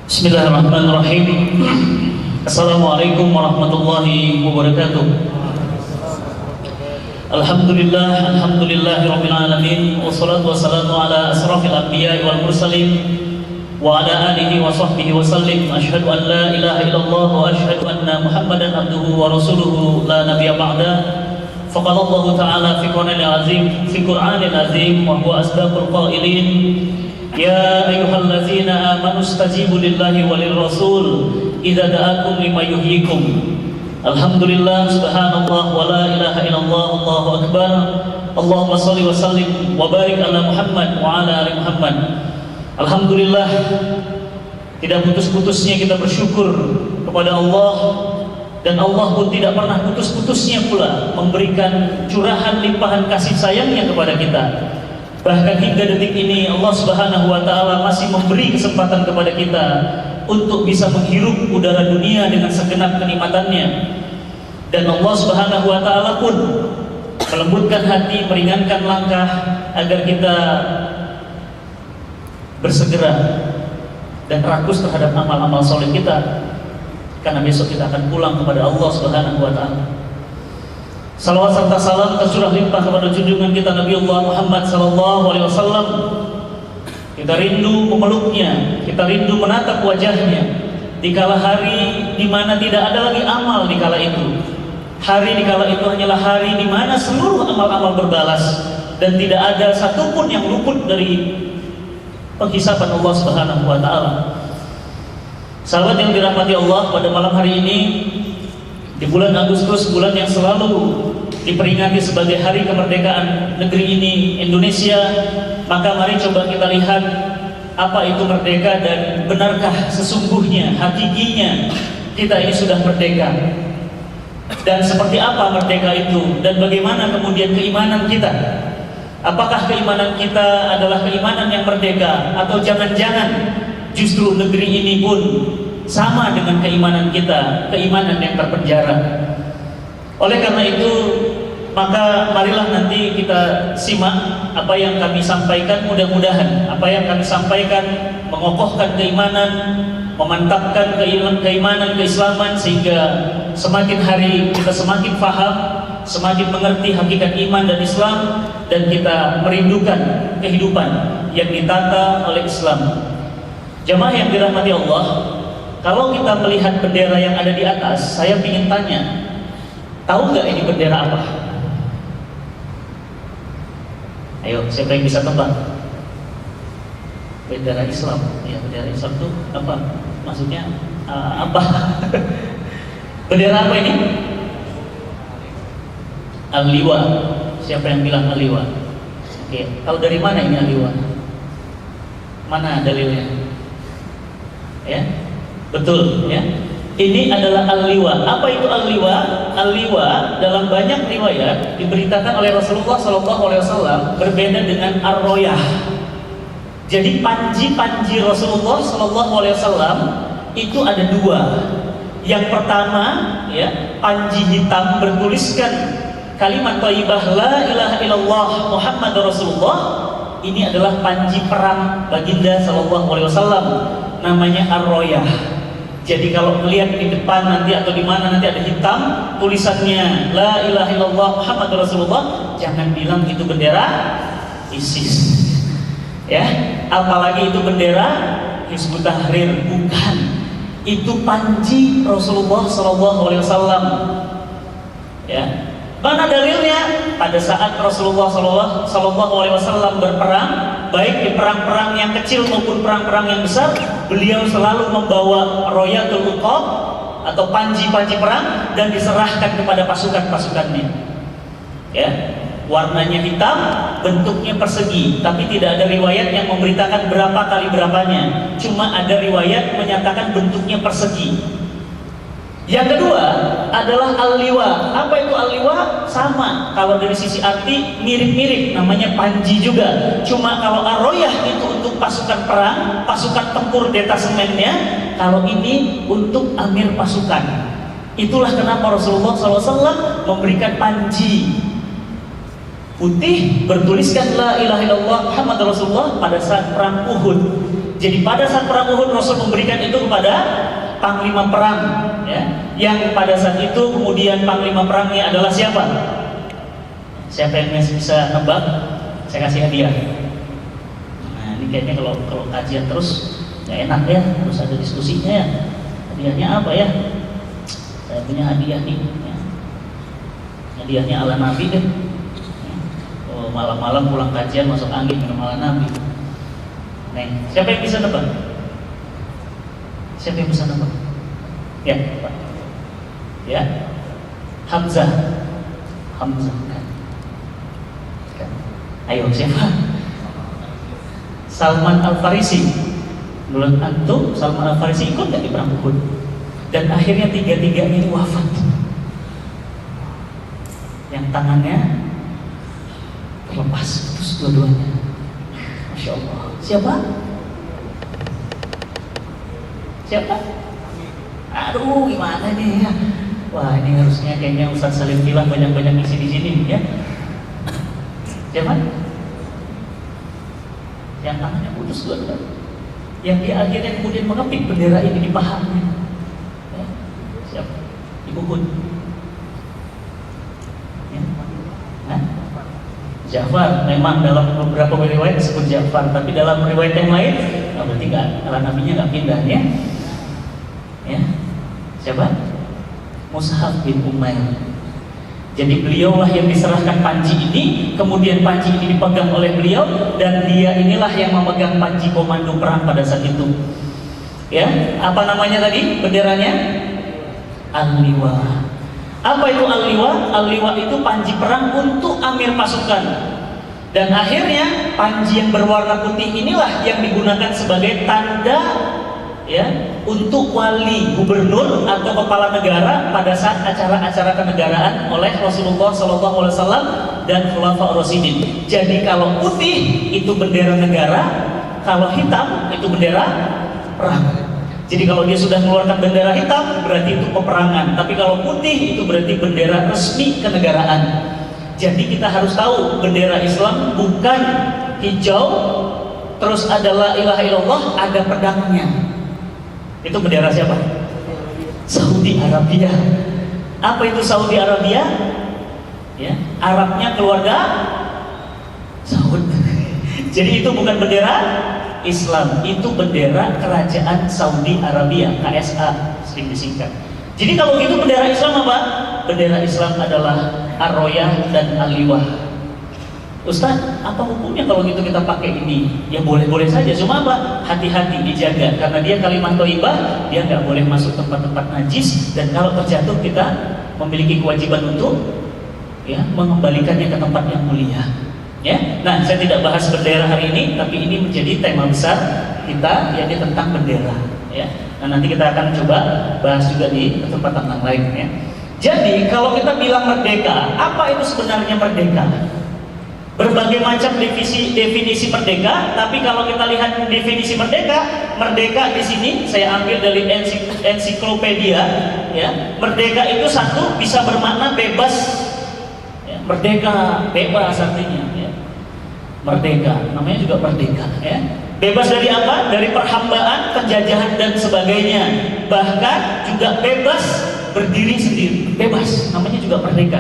Bismillahirrahmanirrahim. Assalamualaikum warahmatullahi wabarakatuh. Alhamdulillahirabbil alamin, wassalatu wassalamu ala asrafil anbiya'i wal mursalin wa ala alihi wa sahbihi wa sallim. Asyhadu an la ilaha illallah wa asyhadu anna Muhammadan abduhu wa rasuluhu la nabiyya ba'da. Faqala Allah ta'ala fi Qur'anil azim wa huwa asdaqul qailin. Ya ayyuhallazina amanu istajibu lillahi walil rasul idza da'akum lima yuhyikum. Alhamdulillah, subhanallah, wa la ilaha illallah, Allahu akbar. Allahumma shalli wa sallim wa barik ala Muhammad wa ala ali Muhammad. Alhamdulillah, tidak putus-putusnya kita bersyukur kepada Allah, dan Allah pun tidak pernah putus-putusnya pula memberikan curahan limpahan kasih sayangnya kepada kita. Bahkan hingga detik ini Allah Subhanahu wa ta'ala masih memberi kesempatan kepada kita untuk bisa menghirup udara dunia dengan segenap kenikmatannya. Dan Allah Subhanahu wa ta'ala pun melembutkan hati, meringankan langkah agar kita bersegera dan rakus terhadap amal-amal soleh kita, karena besok kita akan pulang kepada Allah Subhanahu wa ta'ala. Salawat serta salam tercurah limpah kepada junjungan kita Nabi Allah Muhammad sallallahu alaihi wasallam. Kita rindu memeluknya, kita rindu menatap wajahnya di kala hari di mana tidak ada lagi amal di kala itu. Hari di kala itu hanyalah hari di mana seluruh amal-amal berbalas dan tidak ada satupun yang luput dari penghisaban Allah Subhanahu wa taala. Sahabat yang dirahmati Allah, pada malam hari ini di bulan Agustus, bulan yang selalu diperingati sebagai hari kemerdekaan negeri ini, Indonesia, maka mari coba kita lihat apa itu merdeka dan benarkah sesungguhnya, hakikinya kita ini sudah merdeka. Dan seperti apa merdeka itu, dan bagaimana kemudian keimanan kita. Apakah keimanan kita adalah keimanan yang merdeka, atau jangan-jangan justru negeri ini pun sama dengan keimanan kita, keimanan yang terpenjara. Oleh karena itu, maka marilah nanti kita simak apa yang kami sampaikan. Mudah-mudahan apa yang kami sampaikan mengokohkan keimanan, memantapkan keimanan, keislaman, sehingga semakin hari kita semakin paham, semakin mengerti hakikat iman dan Islam, dan kita merindukan kehidupan yang ditata oleh Islam. Jamaah yang dirahmati Allah, kalau kita melihat bendera yang ada di atas, saya ingin tanya, tahu nggak ini bendera apa? Ayo, siapa yang bisa tebak? Bendera Islam. Ya, bendera Islam itu apa? Maksudnya apa? Bendera apa ini? Al-Liwa. Siapa yang bilang Al-Liwa? Oke, tahu dari mana ini Al-Liwa? Mana dalilnya? Ya, betul ya. Ini adalah Al-Liwa. Apa itu Al-Liwa? Al-Liwa dalam banyak riwayat diberitakan oleh Rasulullah SAW berbeda dengan Ar-Royah. Jadi panji-panji Rasulullah SAW itu ada dua. Yang pertama, ya, panji hitam bertuliskan kalimat thayyibah la ilaha illallah Muhammadur Rasulullah. Ini adalah panji perang baginda SAW, namanya Ar-Royah. Jadi kalau melihat di depan nanti atau di mana nanti ada hitam tulisannya la ilaha illallah Muhammadur Rasulullah, jangan bilang itu bendera ISIS. Ya, apalagi itu bendera Hizbut Tahrir, bukan. Itu panji Rasulullah SAW. Ya. Mana dalilnya? Pada saat Rasulullah SAW berperang, baik di perang-perang yang kecil maupun perang-perang yang besar, beliau selalu membawa Royatul Uqab atau panji-panji perang dan diserahkan kepada pasukan-pasukannya. Ya, warnanya hitam, bentuknya persegi, tapi tidak ada riwayat yang memberitakan berapa kali berapanya. Cuma ada riwayat menyatakan bentuknya persegi. Yang kedua adalah Al-Liwa. Apa itu Al-Liwa? Sama, kalau dari sisi arti mirip-mirip, namanya panji juga. Cuma kalau Ar-Royah itu untuk pasukan perang, pasukan tempur detasemennya. Kalau ini untuk amir pasukan. Itulah kenapa Rasulullah SAW memberikan panji putih bertuliskan la ilaha illallah Muhammadur Rasulullah pada saat perang Uhud. Jadi pada saat perang Uhud Rasul memberikan itu kepada panglima perang, ya, yang pada saat itu kemudian panglima perangnya adalah siapa? Siapa yang bisa nebak? Saya kasih hadiah. Nah ini kayaknya kalau kajian terus nggak enak ya, harus ada diskusinya ya. Hadiahnya apa ya? Saya punya hadiah nih. Ya. Hadiahnya ala Nabi deh. Oh, malam-malam pulang kajian masuk angin minum ala Nabi. Nih, siapa yang bisa nebak? Siapa yang bisa nebak? Ya, Pak. Ya, Hamzah. Hamzah kan? Ayo siapa? Salman Al-Farisi. Menurut antum, Salman Al-Farisi ikut nggak di perang Uhud? Dan akhirnya tiga-tiganya ini wafat. Yang tangannya terlepas, terus dua-duanya. Masya Allah. Siapa? Siapa? Aduh, gimana nih ya? Wah, ini harusnya kayaknya Ustaz Salim bilang banyak-banyak isi di sini ya. Siapa? Yang tangannya putus dua-duanya. Yang dia akhirnya kemudian mengepik bendera ini di pahanya. Ya. Siapa? Ibu Hud. Ya. Nah? Ja'far, memang dalam beberapa riwayat disebut Ja'far, tapi dalam riwayat yang lain, berarti ala nabinya nggak pindah ya. Ya, siapa? Mus'ab bin Umair. Jadi beliaulah yang diserahkan panji ini, kemudian panji ini dipegang oleh beliau, dan dia inilah yang memegang panji komando perang pada saat itu. Ya, apa namanya tadi benderanya? Al-Liwa. Apa itu Al-Liwa? Al-Liwa itu panji perang untuk amir pasukan. Dan akhirnya panji yang berwarna putih inilah yang digunakan sebagai tanda ya untuk wali, gubernur atau kepala negara pada saat acara-acara kenegaraan oleh Rasulullah SAW dan Khulafaur Rasyidin. Jadi kalau putih itu bendera negara, kalau hitam itu bendera perang. Jadi kalau dia sudah mengeluarkan bendera hitam berarti itu peperangan, tapi kalau putih itu berarti bendera resmi kenegaraan. Jadi kita harus tahu bendera Islam bukan hijau terus ada la ilaha illallah, ada pedangnya. Itu bendera siapa? Saudi Arabia. Apa itu Saudi Arabia? Ya, Arabnya keluarga Saud. Jadi itu bukan bendera Islam, itu bendera Kerajaan Saudi Arabia, KSA sering disingkat. Jadi kalau itu bendera Islam apa? Bendera Islam adalah Ar-Royah dan Al-Liwah. Ustaz, apa hukumnya kalau gitu kita pakai ini? Ya boleh-boleh saja, cuma apa? Hati-hati, dijaga, karena dia kalimat thayyibah, dia nggak boleh masuk tempat-tempat najis, dan kalau terjatuh kita memiliki kewajiban untuk ya mengembalikannya ke tempat yang mulia. Ya, nah saya tidak bahas bendera hari ini, tapi ini menjadi tema besar kita, yakni tentang bendera. Ya, nah nanti kita akan coba bahas juga di kesempatan yang lain. Ya. Jadi kalau kita bilang merdeka, apa itu sebenarnya merdeka? Berbagai macam definisi merdeka, tapi kalau kita lihat definisi merdeka, merdeka di sini saya ambil dari ensiklopedia. Ya, merdeka itu satu bisa bermakna bebas. Ya, merdeka, bebas artinya. Ya. Merdeka, namanya juga merdeka. Ya. Bebas dari apa? Dari perhambaan, penjajahan dan sebagainya. Bahkan juga bebas berdiri sendiri, bebas. Namanya juga merdeka.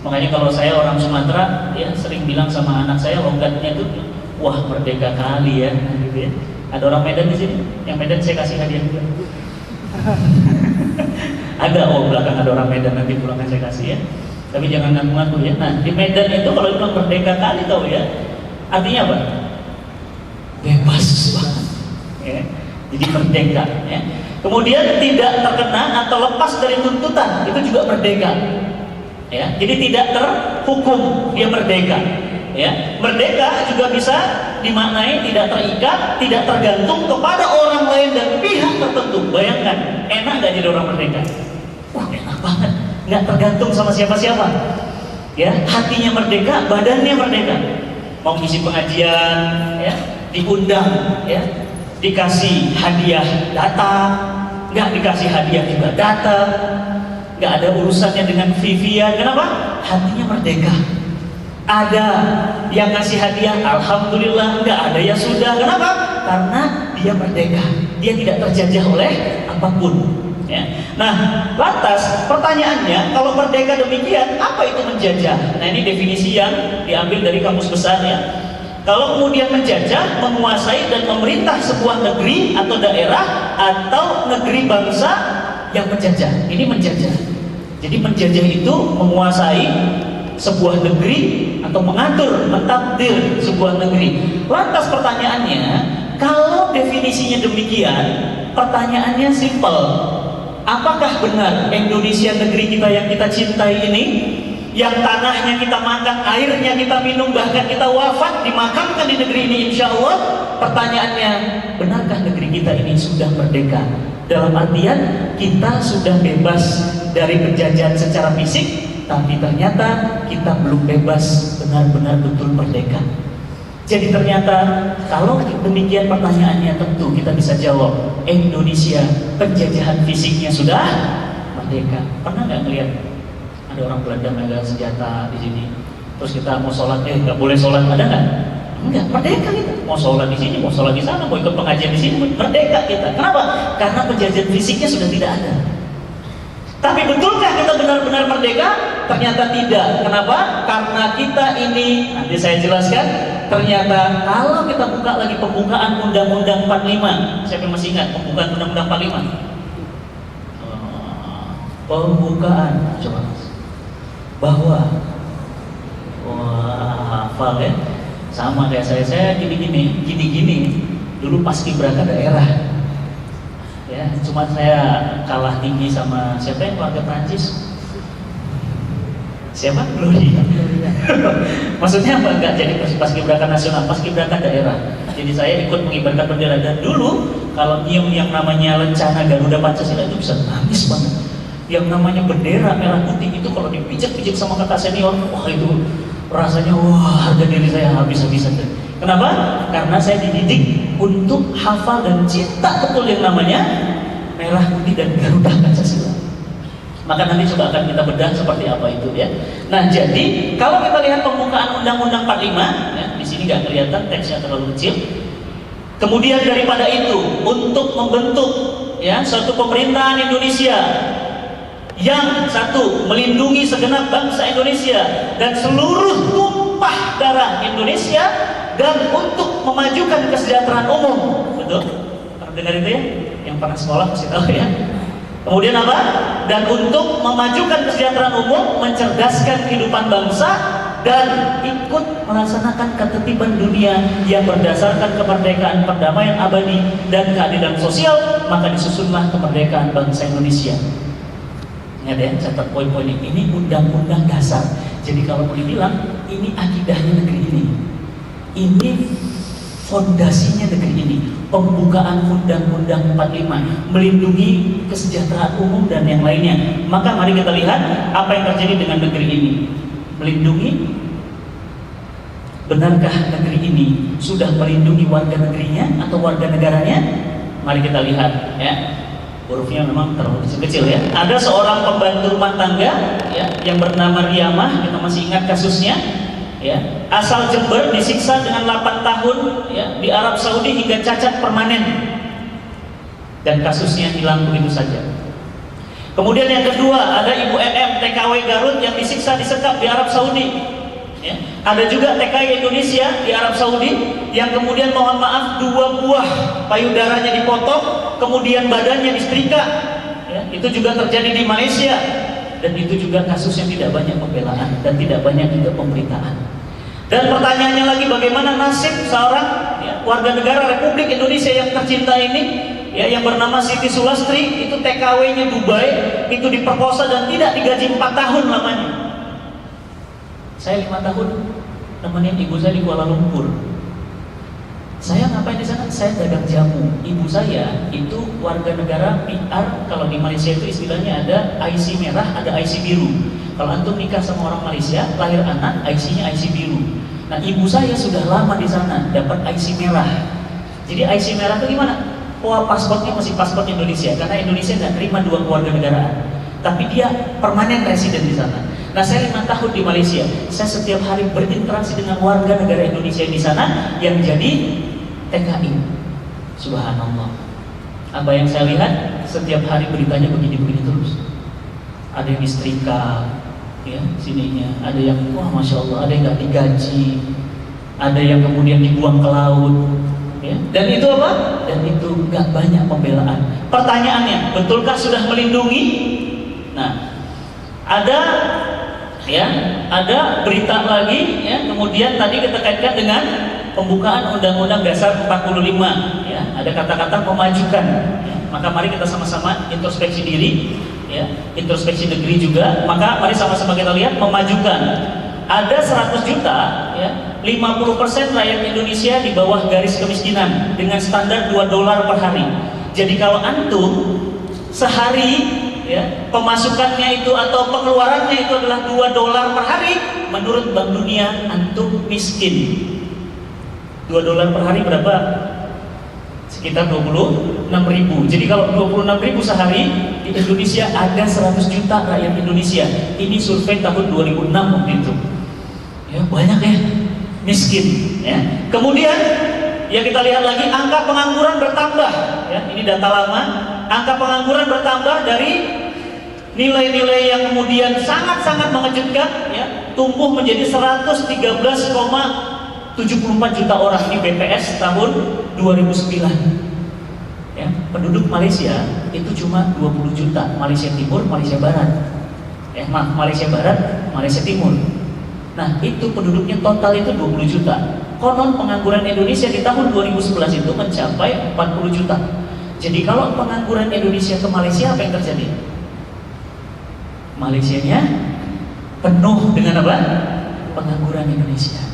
Makanya kalau saya orang Sumatera, ya sering bilang sama anak saya logatnya itu, wah merdeka kali ya, gitu ya. Ada orang Medan di sini, yang Medan saya kasih hadiah juga. Ada, oh belakang ada orang Medan, nanti pulangnya saya kasih ya. Tapi jangan ngaku-ngaku ya. Nah di Medan itu kalau bilang merdeka kali tahu ya, artinya apa? Bebas banget. Ya. Jadi merdeka. Ya. Kemudian tidak terkena atau lepas dari tuntutan, itu juga merdeka. Ya, jadi tidak terhukum, dia merdeka. Ya, merdeka juga bisa dimaknai tidak terikat, tidak tergantung kepada orang lain dan pihak tertentu. Bayangkan, enak nggak jadi orang merdeka? Wah, enak banget, nggak tergantung sama siapa-siapa. Ya, hatinya merdeka, badannya merdeka. Mau ngisi pengajian, ya, diundang, ya, dikasih hadiah datang, nggak dikasih hadiah juga datang. Gak ada urusannya dengan Vivian. Kenapa? Hatinya merdeka. Ada yang ngasih hadiah, alhamdulillah. Nggak ada ya sudah. Kenapa? Karena dia merdeka, dia tidak terjajah oleh apapun. Ya. Nah, lantas pertanyaannya, kalau merdeka demikian, apa itu menjajah? Nah, ini definisi yang diambil dari kamus besar ya. Kalau kemudian menjajah, menguasai dan memerintah sebuah negeri atau daerah atau negeri bangsa yang menjajah. Ini menjajah. Jadi menjajah itu menguasai sebuah negeri atau mengatur, mentakdir sebuah negeri. Lantas pertanyaannya, kalau definisinya demikian, pertanyaannya simpel. Apakah benar Indonesia negeri kita yang kita cintai ini, yang tanahnya kita makan, airnya kita minum, bahkan kita wafat dimakamkan di negeri ini insya Allah? Pertanyaannya, benarkah negeri kita ini sudah merdeka? Dalam artian kita sudah bebas dari penjajahan secara fisik, tapi ternyata kita belum bebas benar-benar betul merdeka. Jadi ternyata kalau demikian pertanyaannya, tentu kita bisa jawab, Indonesia penjajahan fisiknya sudah merdeka. Pernah nggak melihat ada orang Belanda megang senjata di sini, terus kita mau sholat, nggak boleh sholat, ada nggak? Enggak, merdeka kita. Mau sholat di sini, mau sholat di sana, mau ikut pengajian di sini, merdeka kita. Kenapa? Karena penjajahan fisiknya sudah tidak ada. Tapi betulkah kita benar-benar merdeka? Ternyata tidak. Kenapa? Karena kita ini, nanti saya jelaskan, ternyata kalau kita buka lagi pembukaan Undang-Undang 45, siapa yang masih ingat pembukaan Undang-Undang 45? Pembukaan, coba bahwa, wah hafal ya, sama kayak saya gini-gini, dulu paskibraka daerah. Ya, cuma saya kalah tinggi sama siapa yang warga Prancis? Siapa? Gloria. Maksudnya apa? Enggak jadi paskibraka nasional, paskibraka daerah. Jadi saya ikut mengibarkan bendera, dan dulu kalau nyium yang namanya lencana Garuda Pancasila itu bisa nangis banget. Yang namanya bendera merah putih itu kalau dipijak-pijak sama kakak senior, wah itu rasanya wah harga diri saya habis-habisan. Kenapa? Karena saya dididik untuk hafal dan cinta betul yang namanya merah putih dan Garuda Pancasila. Maka nanti coba akan kita bedah seperti apa itu ya. Nah, jadi kalau kita lihat pembukaan Undang-Undang 45 ya, di sini nggak kelihatan teksnya terlalu kecil. Kemudian daripada itu, untuk membentuk ya suatu pemerintahan Indonesia yang satu, melindungi segenap bangsa Indonesia dan seluruh tumpah darah Indonesia, dan untuk memajukan kesejahteraan umum. Betul? Pernah dengar itu ya? Yang pernah sekolah pasti tahu ya. Kemudian apa? Dan untuk memajukan kesejahteraan umum, mencerdaskan kehidupan bangsa, dan ikut melaksanakan ketertiban dunia yang berdasarkan kemerdekaan, perdamaian abadi, dan keadilan sosial. Maka disusunlah kemerdekaan bangsa Indonesia. Ingat ya, catat poin-poin ini. Ini undang-undang dasar. Jadi kalau mau dibilang, ini akidahnya negeri ini. Ini fondasinya negeri ini. Pembukaan Undang-Undang 45, melindungi kesejahteraan umum dan yang lainnya. Maka mari kita lihat apa yang terjadi dengan negeri ini. Melindungi, benarkah negeri ini sudah melindungi warga negerinya atau warga negaranya? Mari kita lihat ya. Hurufnya memang terlalu kecil ya. Ada seorang pembantu rumah tangga ya, yang bernama Riamah, kita masih ingat kasusnya ya. Asal Jember, disiksa dengan 8 tahun ya, di Arab Saudi hingga cacat permanen, dan kasusnya hilang begitu saja. Kemudian yang kedua, ada Ibu MM TKW Garut yang disiksa disekap di Arab Saudi ya. Ada juga TKI Indonesia di Arab Saudi yang kemudian mohon maaf 2 buah payudaranya dipotong, kemudian badannya disetrika ya. Itu juga terjadi di Malaysia, dan itu juga kasus yang tidak banyak pembelaan dan tidak banyak juga pemberitaan. Dan pertanyaannya lagi, bagaimana nasib seorang ya, warga negara Republik Indonesia yang tercinta ini ya, yang bernama Siti Sulastri, itu TKW-nya Dubai, itu diperkosa dan tidak digaji 4 tahun lamanya. Saya 5 tahun nemenin ibu saya di Kuala Lumpur. Saya ngapain di sana? Saya dagang jamu. Ibu saya itu warga negara PR. Kalau di Malaysia itu istilahnya ada IC merah, ada IC biru. Kalau antum nikah sama orang Malaysia, lahir anak, IC-nya IC biru. Nah, ibu saya sudah lama di sana, dapat IC merah. Jadi IC merah itu gimana? Oh, paspornya masih paspor Indonesia, karena Indonesia nggak terima 2 keluarga negaraan. Tapi dia permanen residen di sana. Nah, saya 5 tahun di Malaysia. Saya setiap hari berinteraksi dengan warga negara Indonesia di sana yang jadi TKI. Subhanallah. Apa yang saya lihat setiap hari beritanya begini-begini terus. Ada yang disetrika, ya, sininya. Ada yang, wah masya Allah, ada yang nggak digaji, ada yang kemudian dibuang ke laut. Ya. Dan itu apa? Dan itu nggak banyak pembelaan. Pertanyaannya, betulkah sudah melindungi? Nah, ada berita lagi, ya. Kemudian tadi kita kaitkan dengan pembukaan Undang-Undang Dasar 45. Ya. Ada kata-kata memajukan. Ya. Maka mari kita sama-sama introspeksi diri, ya. Introspeksi negeri juga. Maka mari sama-sama kita lihat memajukan. Ada 100 juta, ya, 50% rakyat Indonesia di bawah garis kemiskinan dengan standar $2 per hari. Jadi kalau antum sehari, ya, pemasukannya itu atau pengeluarannya itu adalah $2 per hari, menurut Bank Dunia antum miskin. $2 per hari berapa? Sekitar 26.000. Jadi kalau 26.000 sehari di Indonesia ada 100 juta rakyat Indonesia. Ini survei tahun 2006 waktu itu. Ya, banyak ya miskin, ya. Kemudian ya kita lihat lagi angka pengangguran bertambah, ya. Ini data lama. Angka pengangguran bertambah dari nilai-nilai yang kemudian sangat-sangat mengejutkan, ya, tumbuh menjadi 113,74 juta orang di BPS tahun 2009. Ya, penduduk Malaysia itu cuma 20 juta, Malaysia Timur, Malaysia Barat. Malaysia Barat, Malaysia Timur. Nah, itu penduduknya total itu 20 juta. Konon pengangguran Indonesia di tahun 2011 itu mencapai 40 juta. Jadi kalau pengangguran Indonesia ke Malaysia, apa yang terjadi? Malaysianya penuh dengan apa? Pengangguran Indonesia.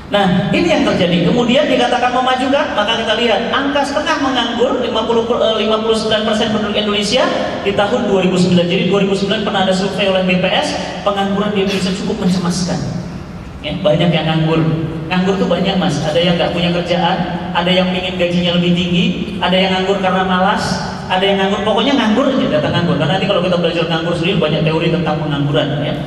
Nah, ini yang terjadi. Kemudian dikatakan memajukan, maka kita lihat angka setengah menganggur 59% penduduk Indonesia di tahun 2009. Jadi 2009 pernah ada survei oleh BPS, pengangguran di Indonesia cukup mencemaskan. Ya, banyak yang nganggur. Nganggur tuh banyak, Mas. Ada yang nggak punya kerjaan, ada yang ingin gajinya lebih tinggi, ada yang nganggur karena malas, ada yang nganggur, pokoknya nganggur aja, data nganggur. Karena nanti kalau kita belajar nganggur sendiri banyak teori tentang pengangguran, ya.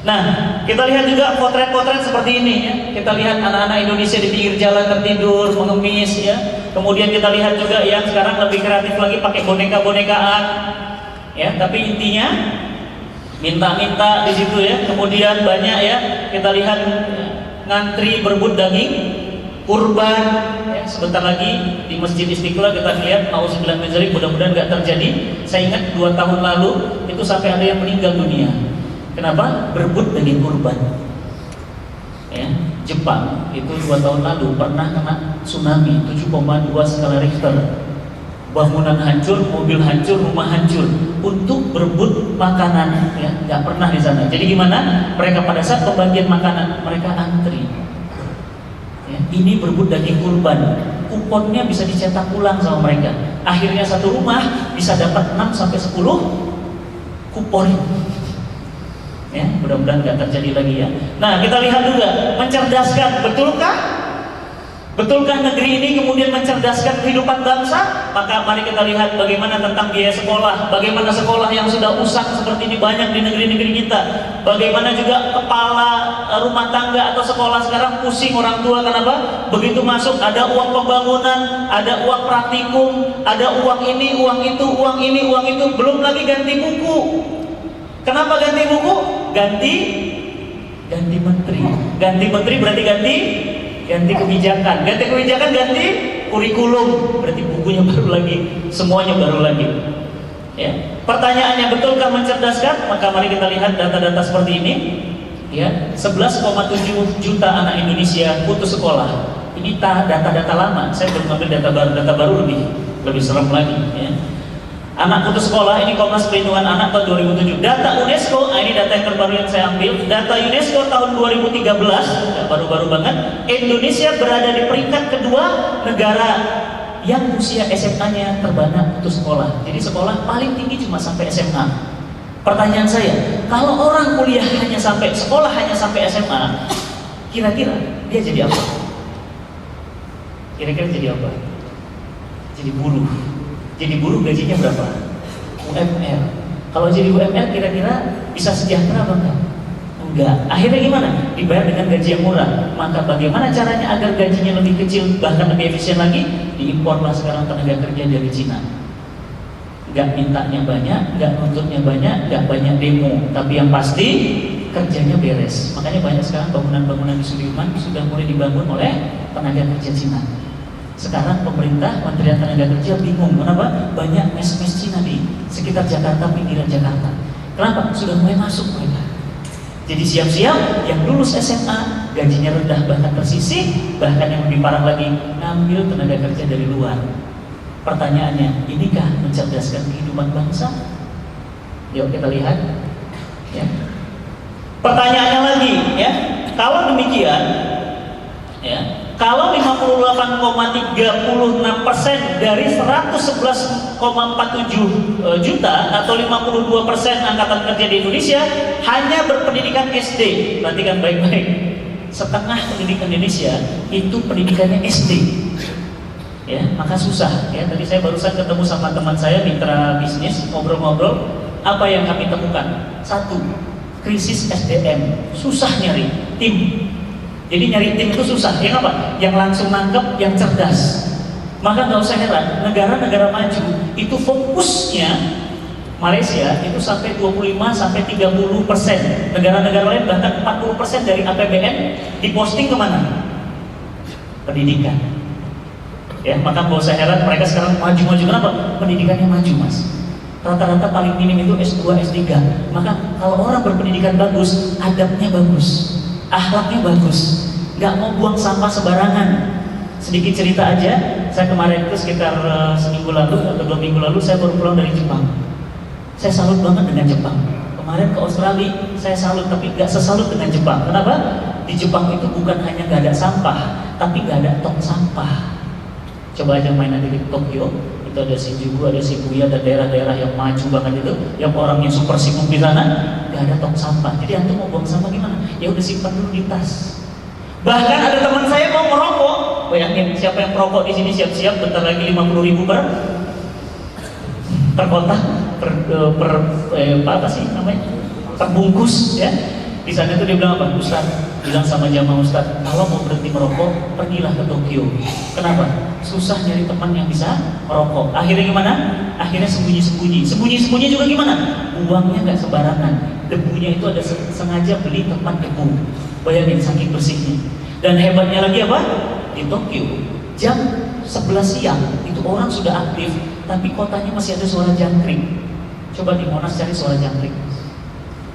Nah, kita lihat juga potret-potret seperti ini, ya. Kita lihat anak-anak Indonesia di pinggir jalan tertidur, mengemis, ya. Kemudian kita lihat juga yang sekarang lebih kreatif lagi pakai boneka-bonekaan, ya. Tapi intinya minta-minta di situ, ya. Kemudian banyak, ya. Kita lihat ngantri berebut daging kurban, ya. Sebentar lagi di Masjid Istiqlal kita lihat, nauzubillah min dzalik, mudah-mudahan nggak terjadi. Saya ingat 2 tahun lalu itu sampai ada yang meninggal dunia. Kenapa? Berebut daging kurban. Ya, Jepang itu 2 tahun lalu pernah kena tsunami 7,2 skala Richter. Bangunan hancur, mobil hancur, rumah hancur untuk berebut makanan. Ya, nggak pernah di sana. Jadi gimana? Mereka pada saat pembagian makanan mereka antri. Ya, ini berebut daging kurban. Kuponnya bisa dicetak ulang sama mereka. Akhirnya satu rumah bisa dapat 6 sampai 10 kupon. Ya, mudah-mudahan nggak terjadi lagi, ya. Nah, kita lihat juga mencerdaskan, betulkah negeri ini kemudian mencerdaskan kehidupan bangsa? Maka mari kita lihat bagaimana tentang biaya sekolah, bagaimana sekolah yang sudah usang seperti ini banyak di negeri-negeri kita, bagaimana juga kepala rumah tangga atau sekolah sekarang pusing orang tua. Kenapa? Begitu masuk ada uang pembangunan, ada uang praktikum, ada uang ini, uang itu, uang ini, uang itu, belum lagi ganti buku. Kenapa ganti buku? Ganti menteri. Ganti menteri berarti ganti kebijakan. Ganti kebijakan ganti kurikulum. Berarti bukunya baru lagi, semuanya baru lagi. Ya. Pertanyaannya, betulkah mencerdaskan? Maka mari kita lihat data-data seperti ini. Ya, 11,7 juta anak Indonesia putus sekolah. Ini data-data lama. Saya belum ambil data baru lebih serem lagi. Ya. Anak putus sekolah, ini Komnas Perlindungan Anak tahun 2007. Data UNESCO, ini data yang terbaru yang saya ambil. Data UNESCO tahun 2013, baru-baru banget. Indonesia berada di peringkat kedua negara yang usia SMA-nya terbanyak putus sekolah. Jadi sekolah paling tinggi cuma sampai SMA. Pertanyaan saya, kalau orang kuliah hanya sampai sekolah hanya sampai SMA, kira-kira dia jadi apa? Kira-kira jadi apa? Jadi buruh. Jadi buruh gajinya berapa? UMR. Kalau jadi UMR kira-kira bisa sejahtera apa enggak? Enggak. Akhirnya gimana? Dibayar dengan gaji yang murah. Maka bagaimana caranya agar gajinya lebih kecil, bahkan lebih efisien lagi? Diimporlah sekarang tenaga kerja dari Cina. Enggak mintanya banyak, enggak nuntutnya banyak, enggak banyak demo, tapi yang pasti kerjanya beres. Makanya banyak sekarang bangunan-bangunan di Sudirman sudah mulai dibangun oleh tenaga kerja Cina. Sekarang pemerintah, Kementerian Tenaga Kerja bingung kenapa banyak mes-mes Cina di sekitar Jakarta, pinggiran Jakarta. Kenapa? Sudah mulai masuk mereka. Jadi siap-siap yang lulus SMA gajinya rendah bahkan tersisih, bahkan yang lebih parah lagi ngambil tenaga kerja dari luar. Pertanyaannya, inikah mencerdaskan kehidupan bangsa? Yuk kita lihat. Ya. Pertanyaannya lagi, ya, kalau demikian, ya, kalau 58,36% dari 111,47 juta atau 52% angkatan kerja di Indonesia hanya berpendidikan SD, perhatikan baik-baik, setengah pendidikan Indonesia itu pendidikannya SD. Ya, maka susah. Ya, tadi saya barusan ketemu sama teman saya mitra bisnis, ngobrol-ngobrol, apa yang kami temukan? Satu, krisis SDM, susah nyari tim. Jadi nyari tim itu susah. Yang apa? Yang langsung nangkep, yang cerdas. Maka nggak usah heran, negara-negara maju itu fokusnya Malaysia itu sampai 25-30%. Negara-negara lain bahkan 40% dari APBN diposting kemana? Pendidikan. Ya, maka nggak usah heran mereka sekarang maju-maju. Kenapa? Pendidikannya maju, Mas. Rata-rata paling minim itu S2, S3. Maka kalau orang berpendidikan bagus, adabnya bagus, akhlaknya bagus, nggak mau buang sampah sembarangan. Sedikit cerita aja, saya kemarin itu sekitar seminggu lalu atau 2 minggu lalu saya baru pulang dari Jepang. Saya salut banget dengan Jepang. Kemarin ke Australia, saya salut, tapi nggak sesalut dengan Jepang. Kenapa? Di Jepang itu bukan hanya nggak ada sampah, tapi nggak ada tong sampah. Coba aja main nanti di Tokyo, itu ada Shinjuku, ada Shibuya, ada daerah-daerah yang maju banget itu, yang orangnya super sibuk di sana, nggak ada tong sampah. Jadi antum mau buang sampah gimana? Ya udah simpan dulu di tas. Bahkan ada teman saya mau merokok, bayangin siapa yang merokok di sini siap-siap bentar lagi 50.000 per kotak, apa sih namanya? Terbungkus ya. Di sana itu dia bilang apa? Ustaz, bilang sama jamaah Ustaz, kalau mau berhenti merokok, pergilah ke Tokyo. Kenapa? Susah nyari teman yang bisa merokok. Akhirnya gimana? Akhirnya sembunyi-sembunyi. Sembunyi-sembunyi juga gimana? Buangnya nggak sembarangan. Debunya itu ada sengaja beli tempat debu. Bayangin saking bersihnya. Dan hebatnya lagi apa? Di Tokyo, jam 11 siang itu orang sudah aktif, tapi kotanya masih ada suara jangkrik. Coba di Monas cari suara jangkrik.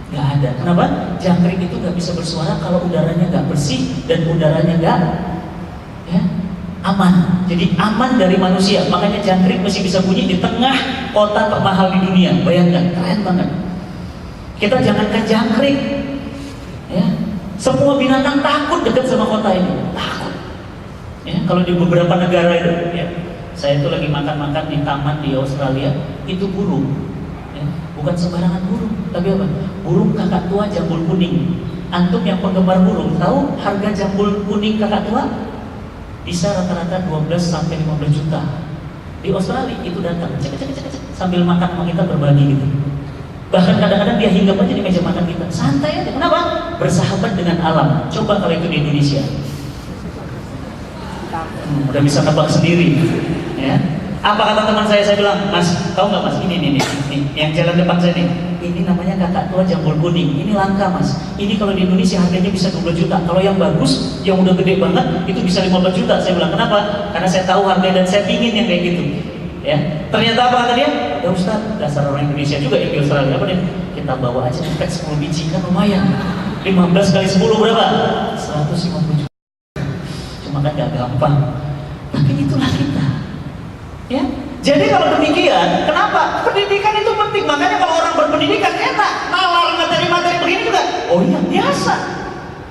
Nggak ada. Kenapa? Jangkrik itu nggak bisa bersuara kalau udaranya nggak bersih dan udaranya nggak aman. Jadi aman dari manusia. Makanya jangkrik masih bisa bunyi di tengah kota termahal di dunia. Bayangkan, keren banget. Kita jangankan jangkrik, ya, semua binatang takut dekat sama kota ini. Takut. Ya, kalau di beberapa negara itu, ya, saya itu lagi makan-makan di taman di Australia, itu burung. Bukan sembarangan burung, tapi apa? Burung kakak tua jambul kuning. Antum yang penggemar burung, tahu harga jambul kuning kakak tua? Bisa rata-rata 12-15 juta. Di Australia itu datang, cek, sambil makan sama kita berbagi gitu. Bahkan kadang-kadang dia hinggap aja di meja makan kita, santai aja. Kenapa? Bersahabat dengan alam. Coba kalau itu di Indonesia, udah bisa nebak sendiri, ya. Apa kata teman saya bilang, Mas, tahu nggak Mas, ini yang jalan depan saya nih, ini namanya kakak tua jambul kuning, ini langka Mas, ini kalau di Indonesia harganya bisa 12 juta, kalau yang bagus, yang udah gede banget, itu bisa 15 juta, saya bilang, kenapa? Karena saya tahu harganya dan saya pingin yang kayak gitu, ya. Ternyata apa kata dia? Ya Ustaz, dasar orang Indonesia juga yang di Australia, apa nih? Kita bawa aja paket 10 biji, kan lumayan, 15 kali 10 berapa? 150 juta, cuma kan gak gampang, tapi itulah kita. Ya, jadi kalau demikian, kenapa? Pendidikan itu penting. Makanya kalau orang berpendidikan enak, nalar materi-materi begini juga. Oh iya, biasa.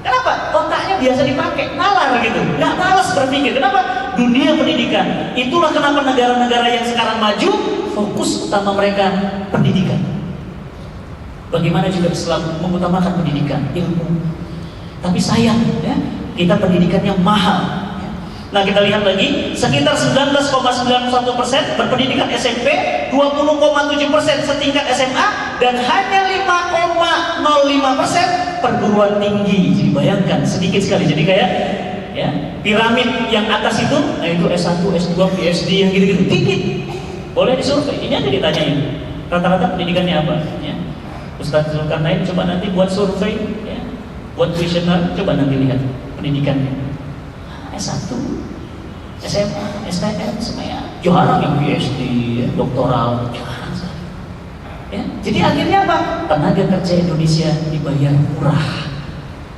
Kenapa? Otaknya biasa dipakai, nalar gitu. Nggak malas berpikir. Kenapa? Dunia pendidikan. Itulah kenapa negara-negara yang sekarang maju, fokus utama mereka pendidikan. Bagaimana juga Islam mengutamakan pendidikan, ilmu. Tapi sayang, ya, kita pendidikan yang mahal. Nah, kita lihat lagi, sekitar 19,91% berpendidikan SMP, 20,7% setingkat SMA, dan hanya 5,05% perguruan tinggi. Jadi bayangkan, sedikit sekali. Jadi kayak ya, piramid yang atas itu, nah itu S1, S2, PhD yang gitu-gitu, dikit. Boleh disurvei, ini aja ditanyain. Rata-rata pendidikannya apa? Ya. Ustaz Zulkarnain coba nanti buat survei, ya. Buat kuesioner, coba nanti lihat pendidikannya. S1, SMA, STM, semuanya jarang yang PhD, ya, doktoral, jarang sekali. Ya, jadi akhirnya apa? Tenaga kerja Indonesia dibayar murah.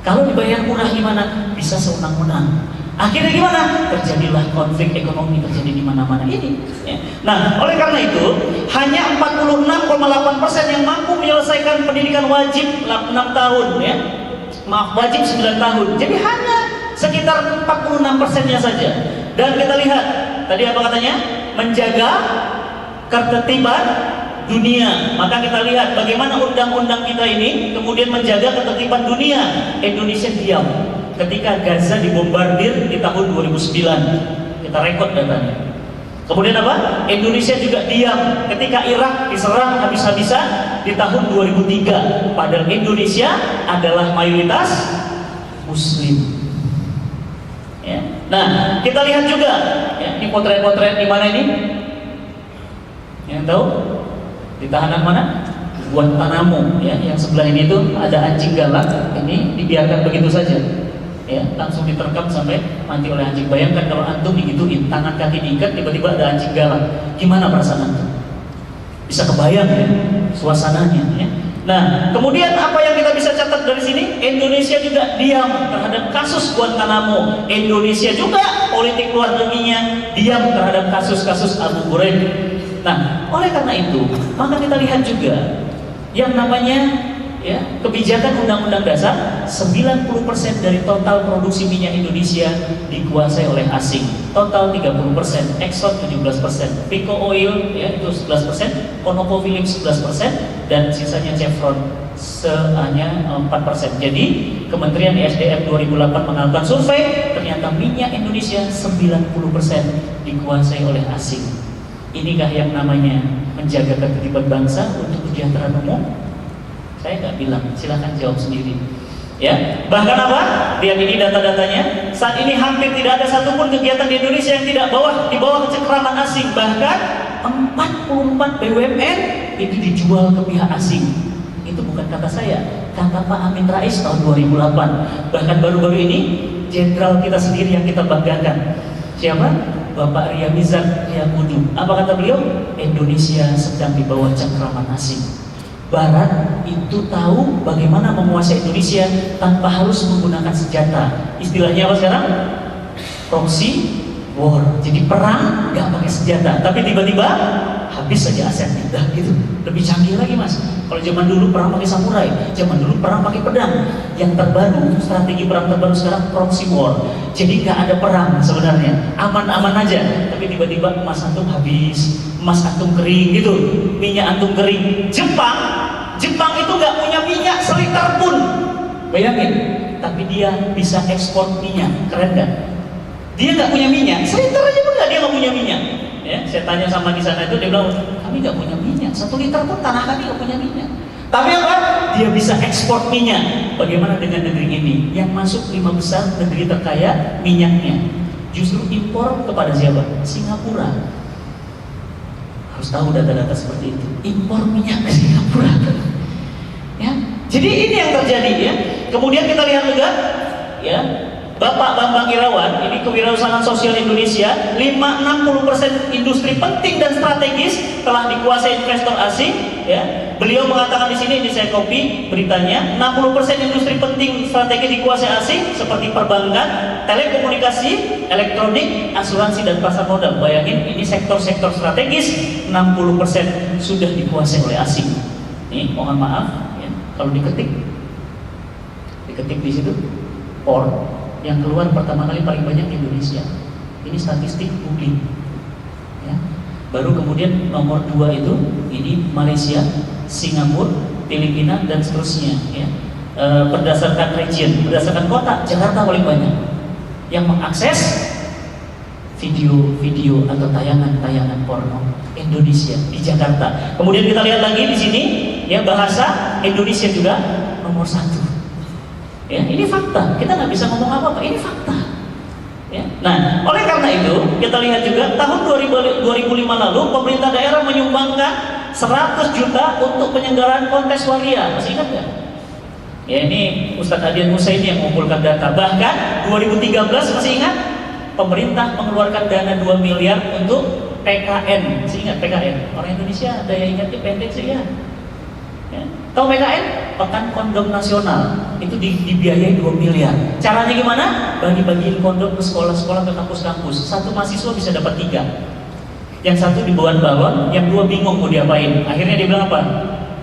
Kalau dibayar murah gimana? Bisa sewenang-wenang. Akhirnya gimana? Terjadilah konflik ekonomi terjadi di mana-mana ini. Ya. Nah, oleh karena itu hanya 46,8% yang mampu menyelesaikan pendidikan wajib 6 tahun, ya. Maaf, wajib 9 tahun. Jadi hanya sekitar 46%-nya saja. Dan kita lihat tadi apa katanya? Menjaga ketertiban dunia. Maka kita lihat bagaimana undang-undang kita ini kemudian menjaga ketertiban dunia. Indonesia diam ketika Gaza dibombardir di tahun 2009. Kita rekod datanya. Kemudian apa? Indonesia juga diam ketika Irak diserang habis-habisan di tahun 2003. Padahal Indonesia adalah mayoritas Muslim. Ya. Nah, kita lihat juga ya, ini potret-potret di mana ini? Yang tahu? Di tahanan mana? Guantanamo, ya, yang sebelah ini tuh ada anjing galak. Ini dibiarkan begitu saja, ya, langsung diterkam sampai mati oleh anjing. Bayangkan kalau antum digituin, tangan kaki diikat, tiba-tiba ada anjing galak, gimana perasaan antum? Bisa kebayang ya suasananya, ya. Nah, kemudian apa yang kita bisa catat dari sini? Indonesia juga diam terhadap kasus Guantanamo. Indonesia juga politik luar negerinya diam terhadap kasus-kasus Abu Ghraib. Nah, oleh karena itu, maka kita lihat juga yang namanya ya, kebijakan Undang-Undang Dasar, 90% dari total produksi minyak Indonesia dikuasai oleh asing. Total 30%, Exxon 17%, Pico Oil ya itu 11%, ConocoPhillips 11%, dan sisanya Chevron hanya 4%. Jadi Kementerian ESDM 2008 melakukan survei, ternyata minyak Indonesia 90% dikuasai oleh asing. Inikah yang namanya menjaga ketertiban bangsa untuk kesejahteraan umum? Saya nggak bilang, silahkan jawab sendiri. Ya, bahkan apa? Lihat ini data-datanya. Saat ini hampir tidak ada satupun kegiatan di Indonesia yang tidak di bawah kecengkraman asing. Bahkan 44 BUMN itu dijual ke pihak asing. Itu bukan kata saya, kata Pak Amin Rais tahun 2008. Bahkan baru-baru ini jenderal kita sendiri yang kita banggakan. Siapa? Bapak Ria Mizar Yakudu. Apa kata beliau? Indonesia sedang di bawah cengkraman asing. Barat itu tahu bagaimana menguasai Indonesia tanpa harus menggunakan senjata. Istilahnya apa sekarang? Proxy war. Jadi perang nggak pakai senjata, tapi tiba-tiba habis saja asetnya. Dah gitu. Lebih canggih lagi mas. Kalau zaman dulu perang pakai samurai, zaman dulu perang pakai pedang. Yang terbaru, strategi perang terbaru sekarang proxy war. Jadi nggak ada perang sebenarnya, aman-aman aja. Tapi tiba-tiba emas antum habis, emas antum kering gitu, minyak antum kering. Jepang itu nggak punya minyak seliter pun, bayangin. Tapi dia bisa ekspor minyak, keren kan? Dia nggak punya minyak, seliter aja pun dia nggak punya minyak. Ya, saya tanya sama di sana itu, dia bilang kami nggak punya minyak, 1 liter pun tanah kami nggak punya minyak. Tapi apa? Dia bisa ekspor minyak. Bagaimana dengan negeri ini yang masuk 5 besar negeri terkaya minyaknya? Justru impor kepada siapa? Singapura. Harus tahu data-data seperti itu. Impor minyak ke Singapura. Ya. Jadi ini yang terjadi ya. Kemudian kita lihat juga ya, Bapak Bambang Irawan, ini kewirausahaan sosial Indonesia, 60% industri penting dan strategis telah dikuasai investor asing. Ya, beliau mengatakan di sini, ini saya copy beritanya, 60% industri penting strategis dikuasai asing seperti perbankan, telekomunikasi, elektronik, asuransi dan pasar modal. Bayangin, ini sektor-sektor strategis 60% sudah dikuasai oleh asing. Nih, mohon maaf, ya, kalau diketik di situ, yang keluar pertama kali paling banyak di Indonesia. Ini statistik publik. Ya. Baru kemudian nomor 2 itu, ini Malaysia, Singapura, Filipina dan seterusnya. Ya. Berdasarkan region, berdasarkan kota, Jakarta paling banyak. Yang mengakses video-video atau tayangan-tayangan porno Indonesia di Jakarta. Kemudian kita lihat lagi di sini, ya, bahasa Indonesia juga nomor 1. Ya, ini fakta. Kita nggak bisa ngomong apa-apa. Ini fakta. Ya. Nah, oleh karena itu kita lihat juga tahun 2005 lalu pemerintah daerah menyumbangkan 100 juta untuk penyelenggaraan kontes waria. Masih ingat nggak? Ya, ini Ustadz Adian Husaini yang mengumpulkan data. Bahkan 2013 masih ingat? Pemerintah mengeluarkan dana 2 miliar untuk PKN. Masih ingat PKN? Orang Indonesia daya ingatnya pendek sih ya. Tahu PKN? Pekan Kondom Nasional. Itu dibiayai 2 miliar. Caranya gimana? Bagi-bagiin kondom ke sekolah-sekolah, ke kampus-kampus. Satu mahasiswa bisa dapat 3. Yang satu dibawa balon, yang 2 bingung mau diapain. Akhirnya dia bilang apa?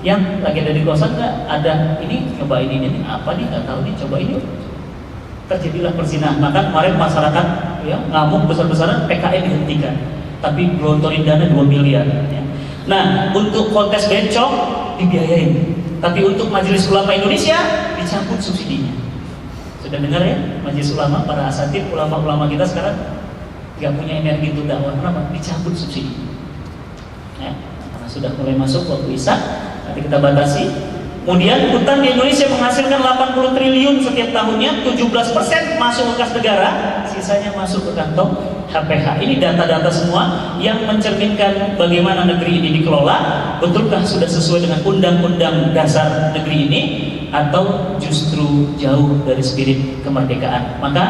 Yang lagi ada di kosan nggak? Ada ini, cobain ini apa nih? Nggak tahu nih, cobain yuk. Terjadilah perzinahan. Maka kemarin masyarakat ya ngamuk besar-besaran, PKN dihentikan. Tapi gelontorin dana 2 miliar. Ya. Nah, untuk kontes bencong dibiayain. Tapi untuk Majelis Ulama Indonesia dicabut subsidinya. Sudah dengar ya? Majelis Ulama, para asatid, ulama-ulama kita sekarang nggak punya energi untuk dakwah. Kenapa? Dicabut subsidi. Ya, karena sudah mulai masuk waktu Isya, nanti kita batasi. Kemudian hutan di Indonesia menghasilkan 80 triliun setiap tahunnya, 17% masuk ke kas negara, sisanya masuk ke kantong HPH. Ini data-data semua yang mencerminkan bagaimana negeri ini dikelola. Betulkah sudah sesuai dengan undang-undang dasar negeri ini, atau justru jauh dari spirit kemerdekaan? Maka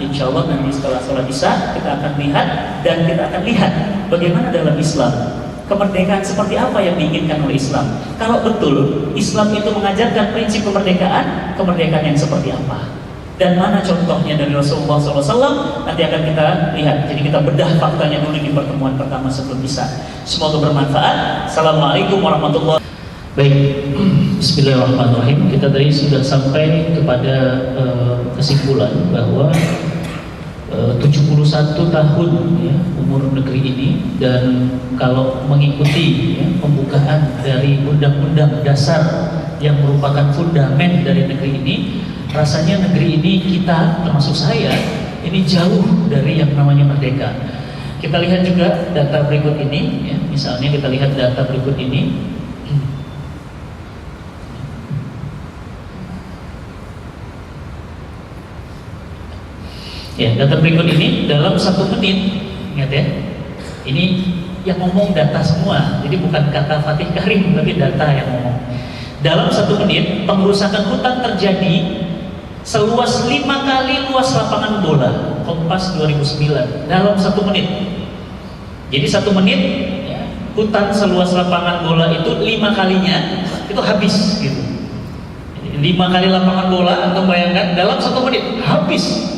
insya Allah nanti setelah sholat Isya kita akan lihat, dan kita akan lihat bagaimana dalam Islam kemerdekaan seperti apa yang diinginkan oleh Islam. Kalau betul Islam itu mengajarkan prinsip kemerdekaan, kemerdekaan yang seperti apa, dan mana contohnya dari Rasulullah SAW, nanti akan kita lihat. Jadi kita bedah faktanya dulu di pertemuan pertama sebelum Isya. Semoga bermanfaat. Assalamualaikum warahmatullahi wabarakatuh. Baik, bismillahirrahmanirrahim. Kita tadi sudah sampai kepada kesimpulan bahwa 71 tahun ya, umur negeri ini, dan kalau mengikuti ya, pembukaan dari undang-undang dasar yang merupakan fundamen dari negeri ini, rasanya negeri ini, kita termasuk saya, ini jauh dari yang namanya merdeka. Kita lihat juga data berikut ini ya. Misalnya kita lihat data berikut ini. Ya, data berikut ini dalam 1 menit, ingat ya, ini yang ngomong data semua, jadi bukan kata Fatih Karim, tapi data yang ngomong. Dalam 1 menit, pengerusakan hutan terjadi seluas 5 kali luas lapangan bola. Kompas 2009, dalam 1 menit. Jadi 1 menit, ya, hutan seluas lapangan bola itu 5 kalinya, itu habis gitu. 5 kali lapangan bola, atau bayangkan dalam 1 menit, habis.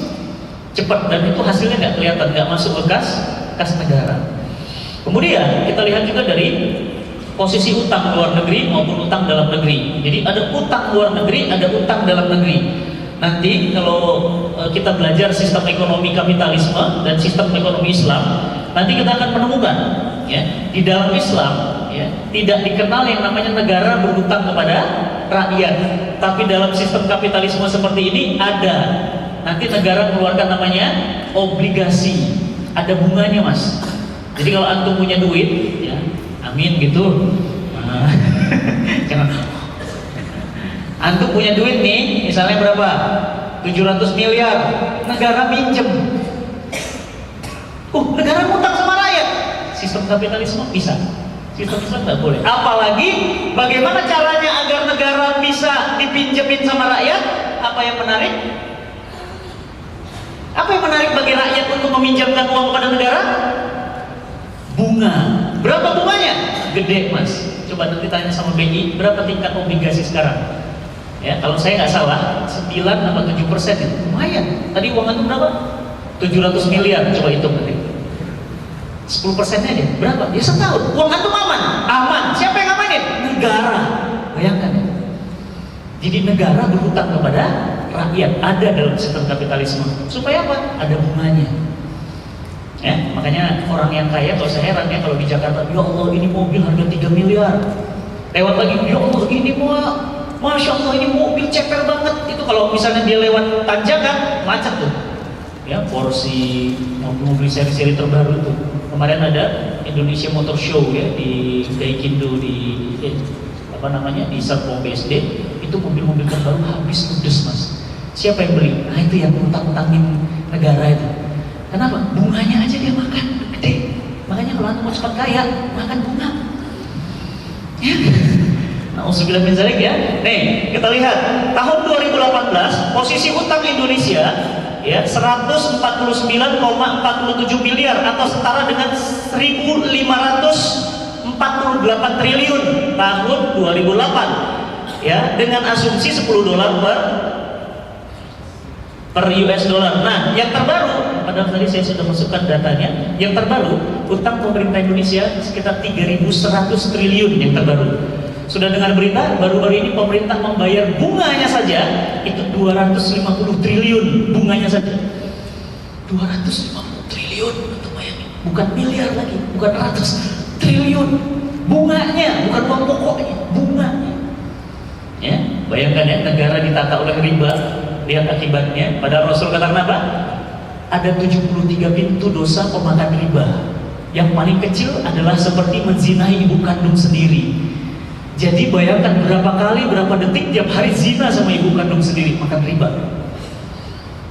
Cepat, dan itu hasilnya nggak kelihatan, nggak masuk ke kas negara. Kemudian kita lihat juga dari posisi utang luar negeri maupun utang dalam negeri. Jadi ada utang luar negeri, ada utang dalam negeri. Nanti kalau kita belajar sistem ekonomi kapitalisme dan sistem ekonomi Islam, nanti kita akan menemukan ya, di dalam Islam ya, tidak dikenal yang namanya negara berutang kepada rakyat. Tapi dalam sistem kapitalisme seperti ini ada. Nanti negara mengeluarkan namanya obligasi, ada bunganya mas. Jadi kalau antum punya duit, ya, amin gitu. Antum punya duit nih, misalnya berapa? 700 miliar, negara minjem. Negara ngutang sama rakyat. Sistem kapitalisme bisa, sistem Islam nggak boleh. Apalagi bagaimana caranya agar negara bisa dipinjemin sama rakyat? Apa yang menarik? Apa yang menarik bagi rakyat untuk meminjamkan uang kepada negara? Bunga. Berapa bunganya? Gede mas. Coba nanti tanya sama BI, berapa tingkat obligasi sekarang? Ya, kalau saya nggak salah 9 atau 7% itu lumayan. Tadi uang itu berapa? 700 miliar. Coba hitung nanti. 10%-nya deh. Berapa? Ya setahun. Uang itu aman. Aman. Siapa yang amanin? Negara. Bayangkan ya. Jadi negara berhutang kepada rakyat, ada dalam sistem kapitalisme. Supaya apa? Ada bunganya. Ya, makanya orang yang kaya, kalau saya heran ya, kalau di Jakarta, ya Allah ini mobil harga 3 miliar. Lewat lagi, ya Allah ini Masya Allah ini mobil ceper banget. Itu kalau misalnya dia lewat tanjakan, macet tuh. ya, Porsche, mobil seri-seri terbaru itu. Kemarin ada Indonesia Motor Show ya di Gaikindo di di Serpong BSD, itu mobil-mobil terbaru habis ludes mas. Siapa yang beli? Nah itu yang utang-utangin negara itu. Kenapa? Bunganya aja dia makan gede. Makanya kalau anda mau cepat kaya, makan bunga. Ya. Nah, usubillah min zalik ya. Nih, kita lihat tahun 2018 posisi utang Indonesia ya 149,47 miliar atau setara dengan 1.548 triliun tahun 2008 ya, dengan asumsi $10 per US dollar. Nah, yang terbaru, padahal tadi saya sudah masukkan datanya, yang terbaru utang pemerintah Indonesia sekitar 3.100 triliun yang terbaru. Sudah dengar berita baru-baru ini pemerintah membayar bunganya saja itu 250 triliun bunganya saja. 250 triliun untuk bayangin, bukan miliar lagi, bukan ratus triliun bunganya, bukan uang pokoknya, bunganya. Ya, bayangkan ya, negara ditata oleh riba, lihat akibatnya. Padahal Rasul katakan apa? Ada 73 pintu dosa pemakan riba. Yang paling kecil adalah seperti menzinahi ibu kandung sendiri. Jadi bayangkan berapa kali, berapa detik tiap hari zina sama ibu kandung sendiri, makan riba.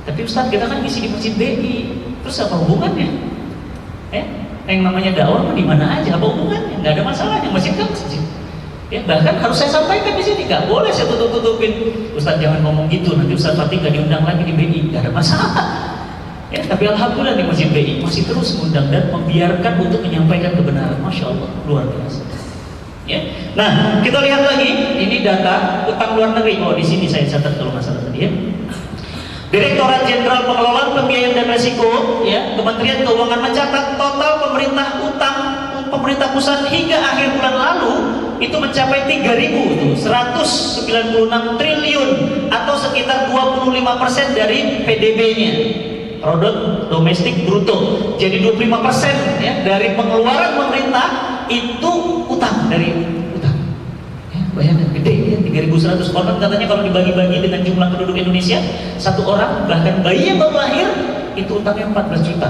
Tapi Ustaz, kita kan ngisi di masjid BI, terus apa hubungannya? Yang namanya dakwah di mana aja, apa hubungannya? Nggak ada masalahnya, masjid kan masjid. Ya, bahkan harus saya sampaikan di sini, nggak boleh saya tutup-tutupin. Ustaz jangan ngomong gitu, nanti Ustaz Fatih nggak diundang lagi di BI, nggak ada masalah. Ya, tapi alhamdulillah di masjid BI masih terus mengundang dan membiarkan untuk menyampaikan kebenaran. Masya Allah, luar biasa. Ya. Nah, kita lihat lagi, ini data utang luar negeri. Oh, di sini saya catat kalau nggak salah tadi ya. Direktorat Jenderal Pengelolaan Pembiayaan dan Risiko, ya, Kementerian Keuangan mencatat total pemerintah pusat hingga akhir bulan lalu itu mencapai 3.196 triliun atau sekitar 25% dari PDB-nya, produk domestik bruto. Jadi 25% ya dari pengeluaran pemerintah itu utang, dari utang. Ya, bayangkan gede ya, 3.100. Konon katanya kalau dibagi-bagi dengan jumlah penduduk Indonesia, satu orang bahkan bayi yang baru lahir itu utangnya 14 juta.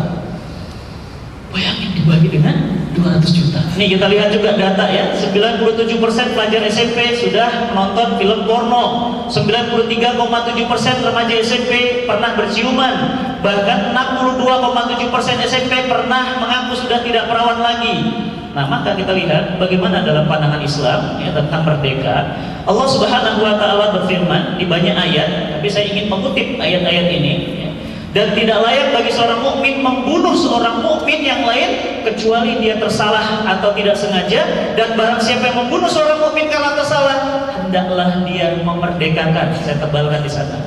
Bayangin dibagi dengan 200 juta. Nih kita lihat juga data ya, 97% pelajar SMP sudah menonton film porno, 93,7% remaja SMP pernah berciuman, bahkan 62,7% SMP pernah mengaku sudah tidak perawan lagi. Nah, maka kita lihat bagaimana dalam pandangan Islam ya, tentang merdeka. Allah Subhanahu wa taala berfirman di banyak ayat, tapi saya ingin mengutip ayat-ayat ini ya. Dan tidak layak bagi seorang mukmin membunuh seorang mukmin yang lain kecuali dia tersalah atau tidak sengaja, dan barang siapa yang membunuh seorang mukmin karena tersalah, hendaklah dia memerdekakan. Saya tebalkan di sana.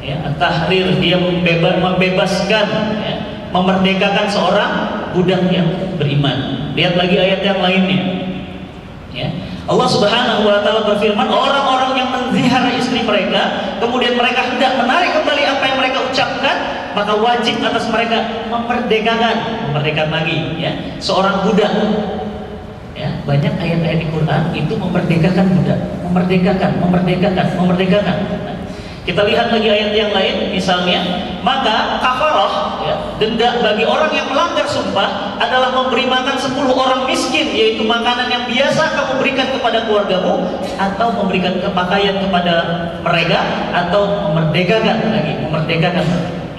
Ya, tahrir, dia membebaskan ya, memerdekakan seorang budak yang beriman. Lihat lagi ayat yang lainnya. Ya. Allah Subhanahu wa taala berfirman, orang-orang yang menzihar istri mereka, kemudian mereka hendak menarik kembali apa yang mereka ucapkan, maka wajib atas mereka memerdekakan lagi ya, seorang budak. Ya, banyak ayat-ayat di Quran itu memerdekakan budak, memerdekakan. Nah, kita lihat lagi ayat yang lain, misalnya, maka kafarah ya, denda bagi orang yang melanggar sumpah adalah memberi makan 10 orang miskin, yaitu makanan yang biasa kamu berikan kepada keluargamu, atau memberikan pakaian kepada mereka, atau memerdekakan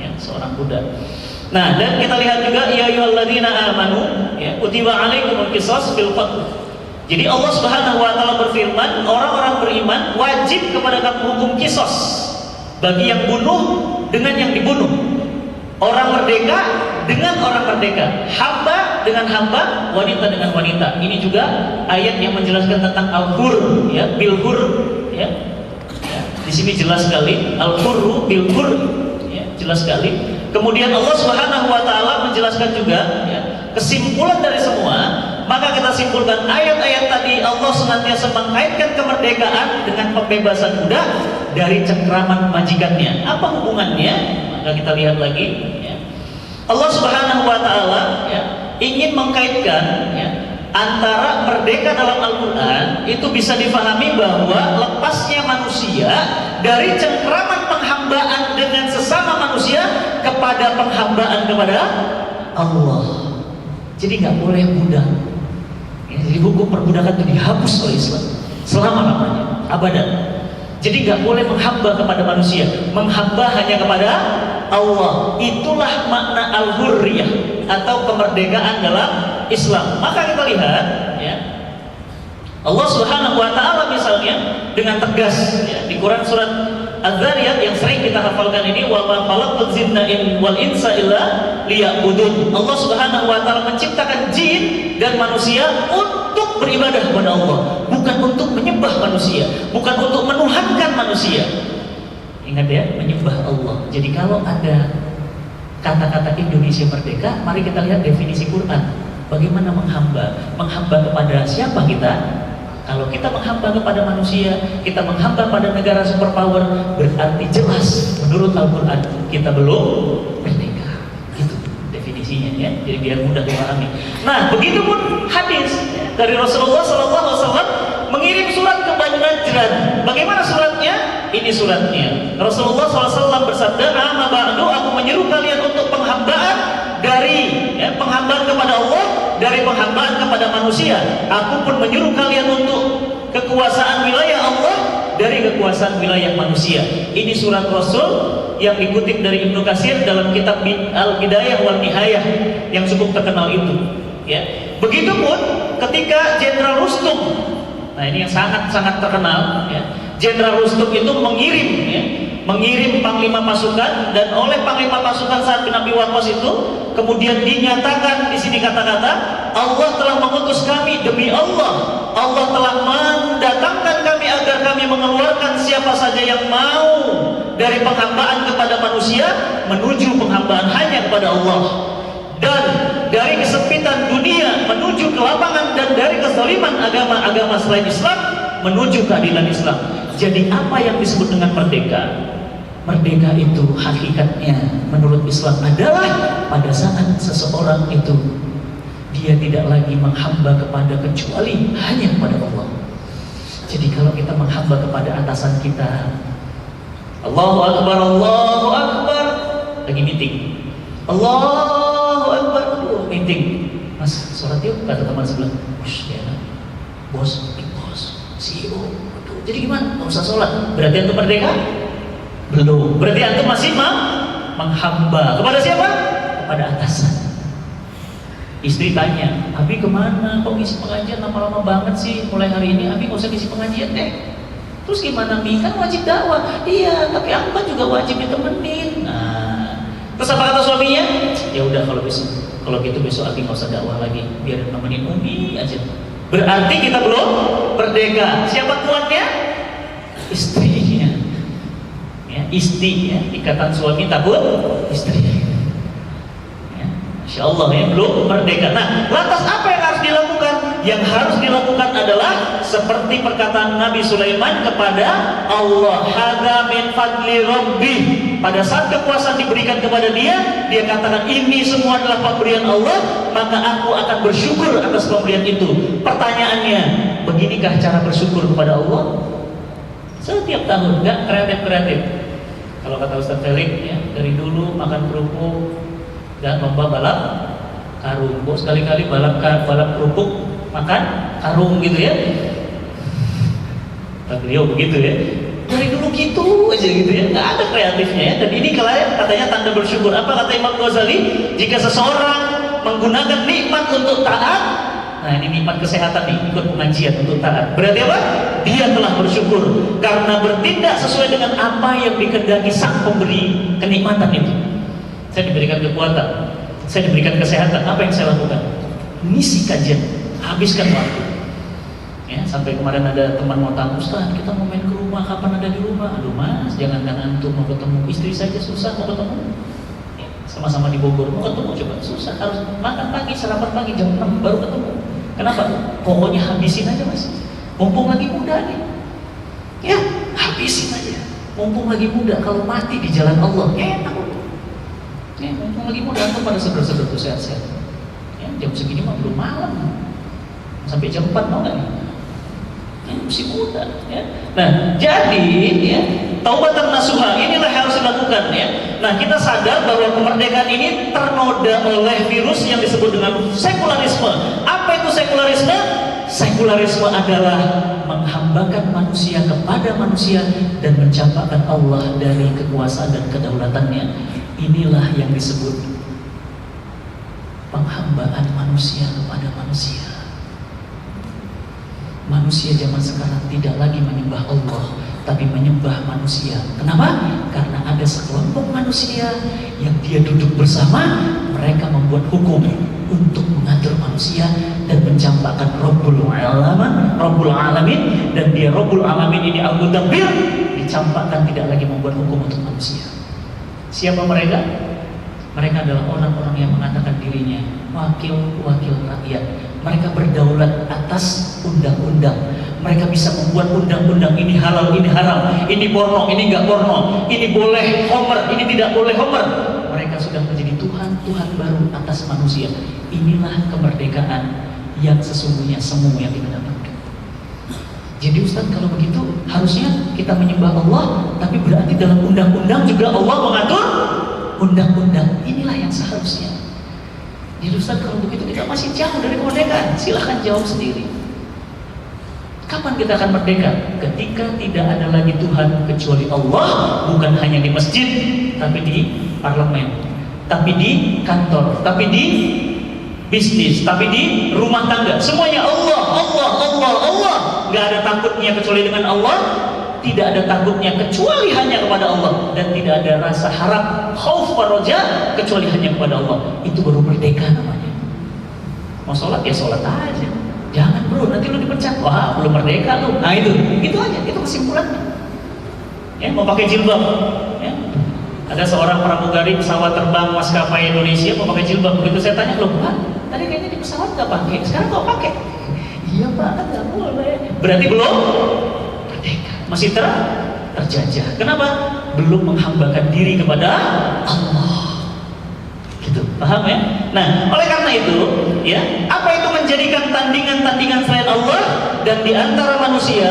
ya, seorang budak. Nah, dan kita lihat juga ya ayyuhalladzina amanu ya kutiba alaikumul qisas bil qatl. Jadi Allah Subhanahu wa taala berfirman, orang-orang beriman wajib kepada kamu hukum qisas bagi yang bunuh dengan yang dibunuh, orang merdeka dengan orang merdeka, hamba dengan hamba, wanita dengan wanita. Ini juga ayat yang menjelaskan tentang al-hur ya, bil-hur ya. Di sini jelas sekali al-hurru bil-hur ya, jelas sekali. Kemudian Allah Subhanahu wa taala menjelaskan juga ya, kesimpulan dari semua, maka kita simpulkan ayat-ayat tadi Allah senantiasa mengkaitkan kemerdekaan dengan pembebasan budak dari cengkraman majikannya. Apa hubungannya? Maka kita lihat lagi ya. Allah Subhanahu wa taala ya, ingin mengkaitkan ya, antara merdeka dalam Al-Quran itu bisa difahami bahwa lepasnya manusia dari cengkraman penghambaan dengan sesama manusia kepada penghambaan kepada Allah. Jadi nggak boleh budak. Ya, jadi hukum perbudakan itu dihapus oleh Islam selama-lamanya, abadan. Jadi nggak boleh menghamba kepada manusia, menghamba hanya kepada Allah. Itulah makna al-hurriyah atau kemerdekaan dalam Islam. Maka kita lihat, ya, Allah Subhanahu Wa Taala misalnya dengan tegas ya, di Quran surat Az-Zariyat yang sering kita hafalkan ini, wa ma khalaqtul jinna wal insa illa liya'budun. Allah Subhanahu Wa Taala menciptakan jin dan manusia untuk beribadah kepada Allah, bukan untuk menyembah manusia, bukan untuk menuhankan manusia. Ingat ya, menyembah Allah. Jadi kalau ada kata-kata Indonesia merdeka, mari kita lihat definisi Quran. Bagaimana menghamba? Menghamba kepada siapa kita? Kalau kita menghamba kepada manusia, kita menghamba pada negara superpower, berarti jelas menurut Al-Quran kita belum merdeka. Itu definisinya ya. Jadi biar mudah dipahami. Nah, begitu pun hadis ya, dari Rasulullah SAW mengirim surat ke Bani Najran. Bagaimana suratnya? Ini suratnya. Rasulullah SAW bersabda, "Amma ba'du, aku menyeru kalian untuk penghambaan dari ya, penghambaan kepada Allah, dari penghambaan kepada manusia. Aku pun menyuruh kalian untuk kekuasaan wilayah Allah dari kekuasaan wilayah manusia." Ini surat Rasul yang dikutip dari Ibnu Katsir dalam kitab Al-Bidayah wal Nihayah yang cukup terkenal itu. Ya. Begitupun ketika Jenderal Rustum, nah ini yang sangat-sangat terkenal, ya. Jenderal Rustum itu mengirim panglima pasukan, dan oleh panglima pasukan Sa'ad bin Abi Waqqas itu kemudian dinyatakan di sini kata-kata, Allah telah mengutus kami demi Allah. Allah telah mendatangkan kami agar kami mengeluarkan siapa saja yang mau dari penghambaan kepada manusia menuju penghambaan hanya kepada Allah, dan dari kesempitan dunia menuju kelapangan, dan dari kezaliman agama-agama selain Islam menuju keadilan Islam. Jadi apa yang disebut dengan merdeka? Merdeka itu hakikatnya menurut Islam adalah pada saat seseorang itu dia tidak lagi menghamba kepada kecuali hanya kepada Allah. Jadi kalau kita menghamba kepada atasan kita, Allahu Akbar, Allahu Akbar, lagi meeting, Allahu Akbar, meeting, Mas sholat yuk, kata teman sebelah, bos, CEO. Jadi gimana? Nggak usah sholat. Berarti antum merdeka? Belum. Berarti antum masih menghamba kepada siapa? Kepada atasan. Istri tanya, Abi kemana? Kok ngisi pengajian lama-lama banget sih? Mulai hari ini Abi nggak usah ngisi pengajian deh. Terus gimana Mi? Kan wajib dakwah. Iya, tapi aku kan juga wajib ditemenin. Nah, terus apa kata suaminya? Ya udah kalau gitu besok Abi nggak usah dakwah lagi. Biar nemenin Umi aja. Berarti kita belum merdeka. Siapa tuannya? Istrinya. Ya, istri ya, ikatan suami takut istri. Ya, Masya Allah ya, belum merdeka. Nah, lantas apa yang harus dilakukan? Yang harus dilakukan adalah seperti perkataan Nabi Sulaiman kepada Allah, "Hadza min fadli Rabbi." Pada saat kekuasaan diberikan kepada dia katakan ini semua adalah pemberian Allah, maka aku akan bersyukur atas pemberian itu. Pertanyaannya, beginikah cara bersyukur kepada Allah? Setiap tahun, nggak kreatif. Kalau kata Ustaz Felix, ya, dari dulu makan kerupuk dan lomba balap karung. Sekali-kali balap kerupuk, makan karung gitu ya. Beliau begitu ya. Dari dulu gitu aja gitu ya, nggak ada kreatifnya ya. Dan ini katanya tanda bersyukur. Apa kata Imam Ghazali? Jika seseorang menggunakan nikmat untuk taat, nah ini nikmat kesehatan nih, ikut pengajian untuk taat, berarti apa? Dia telah bersyukur karena bertindak sesuai dengan apa yang dikehendaki sang pemberi kenikmatan itu. Saya diberikan kekuatan, saya diberikan kesehatan, apa yang saya lakukan? Ngisi kajian, habiskan waktu. Ya, sampai kemarin ada teman mau tamu, Ustaz, kita mau main ke rumah, kapan ada di rumah? Aduh Mas, jangankan antum mau ketemu, istri saja susah mau ketemu. Ya, sama-sama di Bogor, mau ketemu coba susah, harus makan pagi, sarapan pagi jam 6 baru ketemu. Kenapa? Pokoknya habisin aja Mas, mumpung lagi muda nih. Ya, habisin aja, mumpung lagi muda. Kalau mati di jalan Allah, enak. Ya, mumpung lagi muda, antum pada seger-seger tuh sehat-sehat. Ya, jam segini mah belum malam, sampai jam 4 mau nggak nih? Masih muda ya. Nah, jadi ya, taubatan nasuha inilah yang harus dilakukan ya. Nah, kita sadar bahwa kemerdekaan ini ternoda oleh virus yang disebut dengan sekularisme. Apa itu sekularisme? Sekularisme adalah menghambakan manusia kepada manusia dan mencampakkan Allah dari kekuasaan dan kedaulatannya. Inilah yang disebut penghambaan manusia kepada manusia. Manusia zaman sekarang tidak lagi menyembah Allah, tapi menyembah manusia. Kenapa? Karena ada sekelompok manusia yang dia duduk bersama, mereka membuat hukum untuk mengatur manusia dan mencampakkan Rabbul Alamin, dan dia Rabbul Alamin ini Al-Mudabbir dicampakkan, tidak lagi membuat hukum untuk manusia. Siapa mereka? Mereka adalah orang-orang yang mengatakan dirinya wakil-wakil rakyat. Mereka berdaulat atas undang-undang. Mereka bisa membuat undang-undang, ini halal, ini haram, ini porno, ini enggak porno, ini boleh homer, ini tidak boleh homer. Mereka sudah menjadi Tuhan baru atas manusia. Inilah kemerdekaan yang sesungguhnya semu yang kita dapatkan. Jadi Ustaz, kalau begitu harusnya kita menyembah Allah, tapi berarti dalam undang-undang juga Allah mengatur undang-undang. Inilah yang seharusnya. Jadi Ustaz, kalau begitu kita masih jauh dari kemerdekaan. Silahkan jawab sendiri. Kapan kita akan merdeka? Ketika tidak ada lagi Tuhan kecuali Allah, bukan hanya di masjid, tapi di parlemen, tapi di kantor, tapi di bisnis, tapi di rumah tangga. Semuanya Allah, Allah, Allah, Allah. Gak ada takutnya kecuali dengan Allah. Tidak ada takutnya kecuali hanya kepada Allah, dan tidak ada rasa harap, khauf wa roja kecuali hanya kepada Allah. Itu baru merdeka namanya. Mau sholat ya sholat aja. Jangan bro, nanti lu dipecat. Wah, belum merdeka lu. Nah itu aja, itu kesimpulannya. Ya, mau pakai jilbab. Ya. Ada seorang pramugari pesawat terbang maskapai Indonesia mau pakai jilbab. Begitu saya tanya, loh Pak, tadi kayaknya di pesawat nggak pakai, sekarang kok pakai? Iya Pak, kan nggak boleh. Berarti belum merdeka, masih terjajah. Kenapa? Belum menghambakan diri kepada Allah. Gitu, paham ya? Nah, oleh karena itu, ya, apa itu menjadikan tandingan-tandingan selain Allah dan di antara manusia?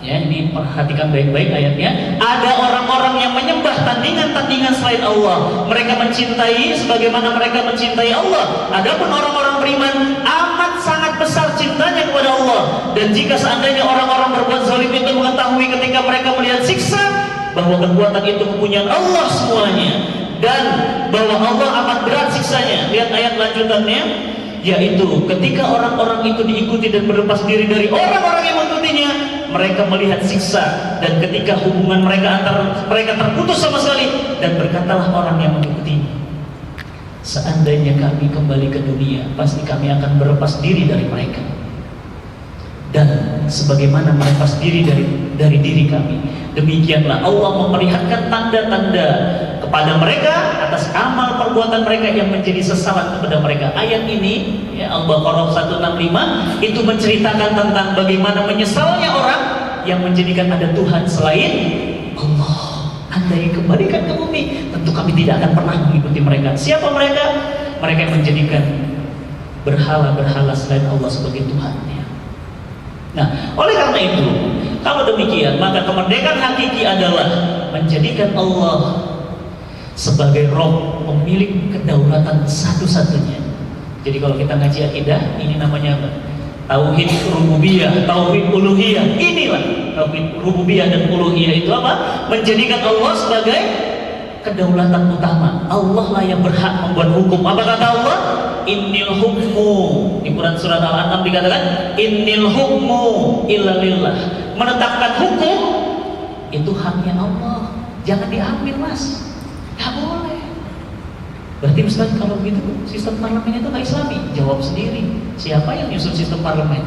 Ya, ini perhatikan baik-baik ayatnya. Ada orang-orang yang menyembah tandingan-tandingan selain Allah. Mereka mencintai sebagaimana mereka mencintai Allah. Adapun orang-orang beriman amat sangat besar cintanya kepada Allah. Dan jika seandainya orang-orang berbuat zalim itu mengetahui ketika mereka melihat siksa bahwa kekuatan itu kepunyaan Allah semuanya, dan bahwa Allah amat berat siksanya. Lihat ayat lanjutannya, yaitu ketika orang-orang itu diikuti dan berlepas diri dari orang-orang yang mengikutinya, mereka melihat siksa, dan ketika hubungan mereka antara mereka terputus sama sekali, dan berkatalah orang yang mengikutinya, seandainya kami kembali ke dunia, pasti kami akan berlepas diri dari mereka, dan sebagaimana melepas diri dari diri kami, demikianlah Allah memperlihatkan tanda-tanda kepada mereka atas amal perbuatan mereka yang menjadi sesalan kepada mereka. Ayat ini, ya, Al-Baqarah 165, itu menceritakan tentang bagaimana menyesalnya orang yang menjadikan ada Tuhan selain Allah. Andai kembalikan ke bumi, tentu kami tidak akan pernah mengikuti mereka. Siapa mereka? Mereka yang menjadikan berhala-berhala selain Allah sebagai Tuhannya. Nah, oleh karena itu, kalau demikian, maka kemerdekaan hakiki adalah menjadikan Allah sebagai Rob, pemilik kedaulatan satu-satunya. Jadi kalau kita ngaji akidah, ini namanya apa? Tauhid rububiyah, tauhid uluhiyah. Inilah tauhid rububiyah dan uluhiyah itu apa? Menjadikan Allah sebagai kedaulatan utama. Allah lah yang berhak membuat hukum. Apa kata Allah? Innil hukmu, di Quran surat Al-An'am dikatakan innil hukmu illa lillah. Menetapkan hukum itu haknya Allah, jangan diambil mas, nggak boleh. Berarti Ustaz, kalau begitu sistem parlemen itu nggak Islami? Jawab sendiri, siapa yang nyusun sistem parlemen?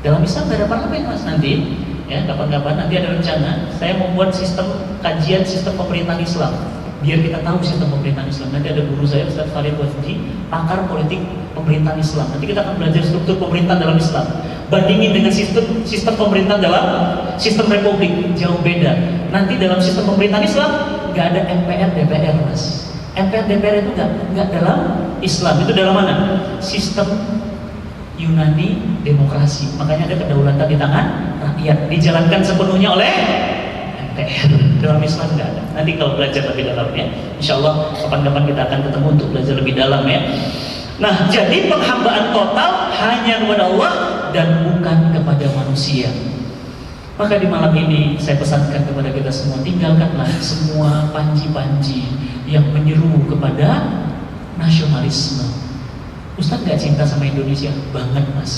Dalam Islam nggak ada parlemen mas. Nanti ya, kapan-kapan nanti ada rencana saya membuat sistem kajian sistem pemerintahan Islam, biar kita tahu sistem pemerintahan Islam. Nanti ada guru saya, Ustaz Farid Wazdi, pakar politik pemerintahan Islam. Nanti kita akan belajar struktur pemerintahan dalam Islam. Bandingin dengan sistem pemerintahan dalam sistem republik, jauh beda. Nanti dalam sistem pemerintahan Islam nggak ada MPR DPR mas. MPR DPR itu nggak dalam Islam. Itu dalam mana? Sistem Yunani demokrasi. Makanya ada kedaulatan di tangan rakyat, dijalankan sepenuhnya oleh KTR. Dalam Islam nggak ada. Nanti kalau belajar lebih dalam ya, insya Allah kapan-kapan kita akan ketemu untuk belajar lebih dalam ya. Nah, jadi penghambaan total hanya kepada Allah dan bukan kepada manusia. Maka di malam ini saya pesankan kepada kita semua, tinggalkanlah semua panji-panji yang menyeru kepada nasionalisme. Ustadz gak cinta sama Indonesia? Banget mas,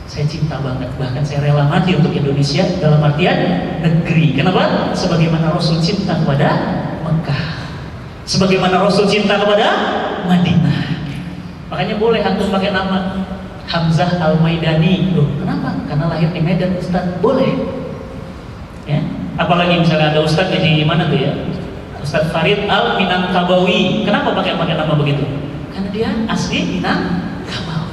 saya cinta banget. Bahkan saya rela mati untuk Indonesia dalam artian negeri. Kenapa? Sebagaimana Rasul cinta kepada Mekah, sebagaimana Rasul cinta kepada Madinah. Makanya boleh antum pakai nama Hamzah Al-Maidani. Loh, kenapa? Karena lahir di Medan, Ustaz. Boleh. Ya. Apalagi misalnya ada Ustaz di mana tuh ya? Ustaz Farid Al-Minangkabawi. Kenapa pakai nama begitu? Karena dia asli Minangkabau.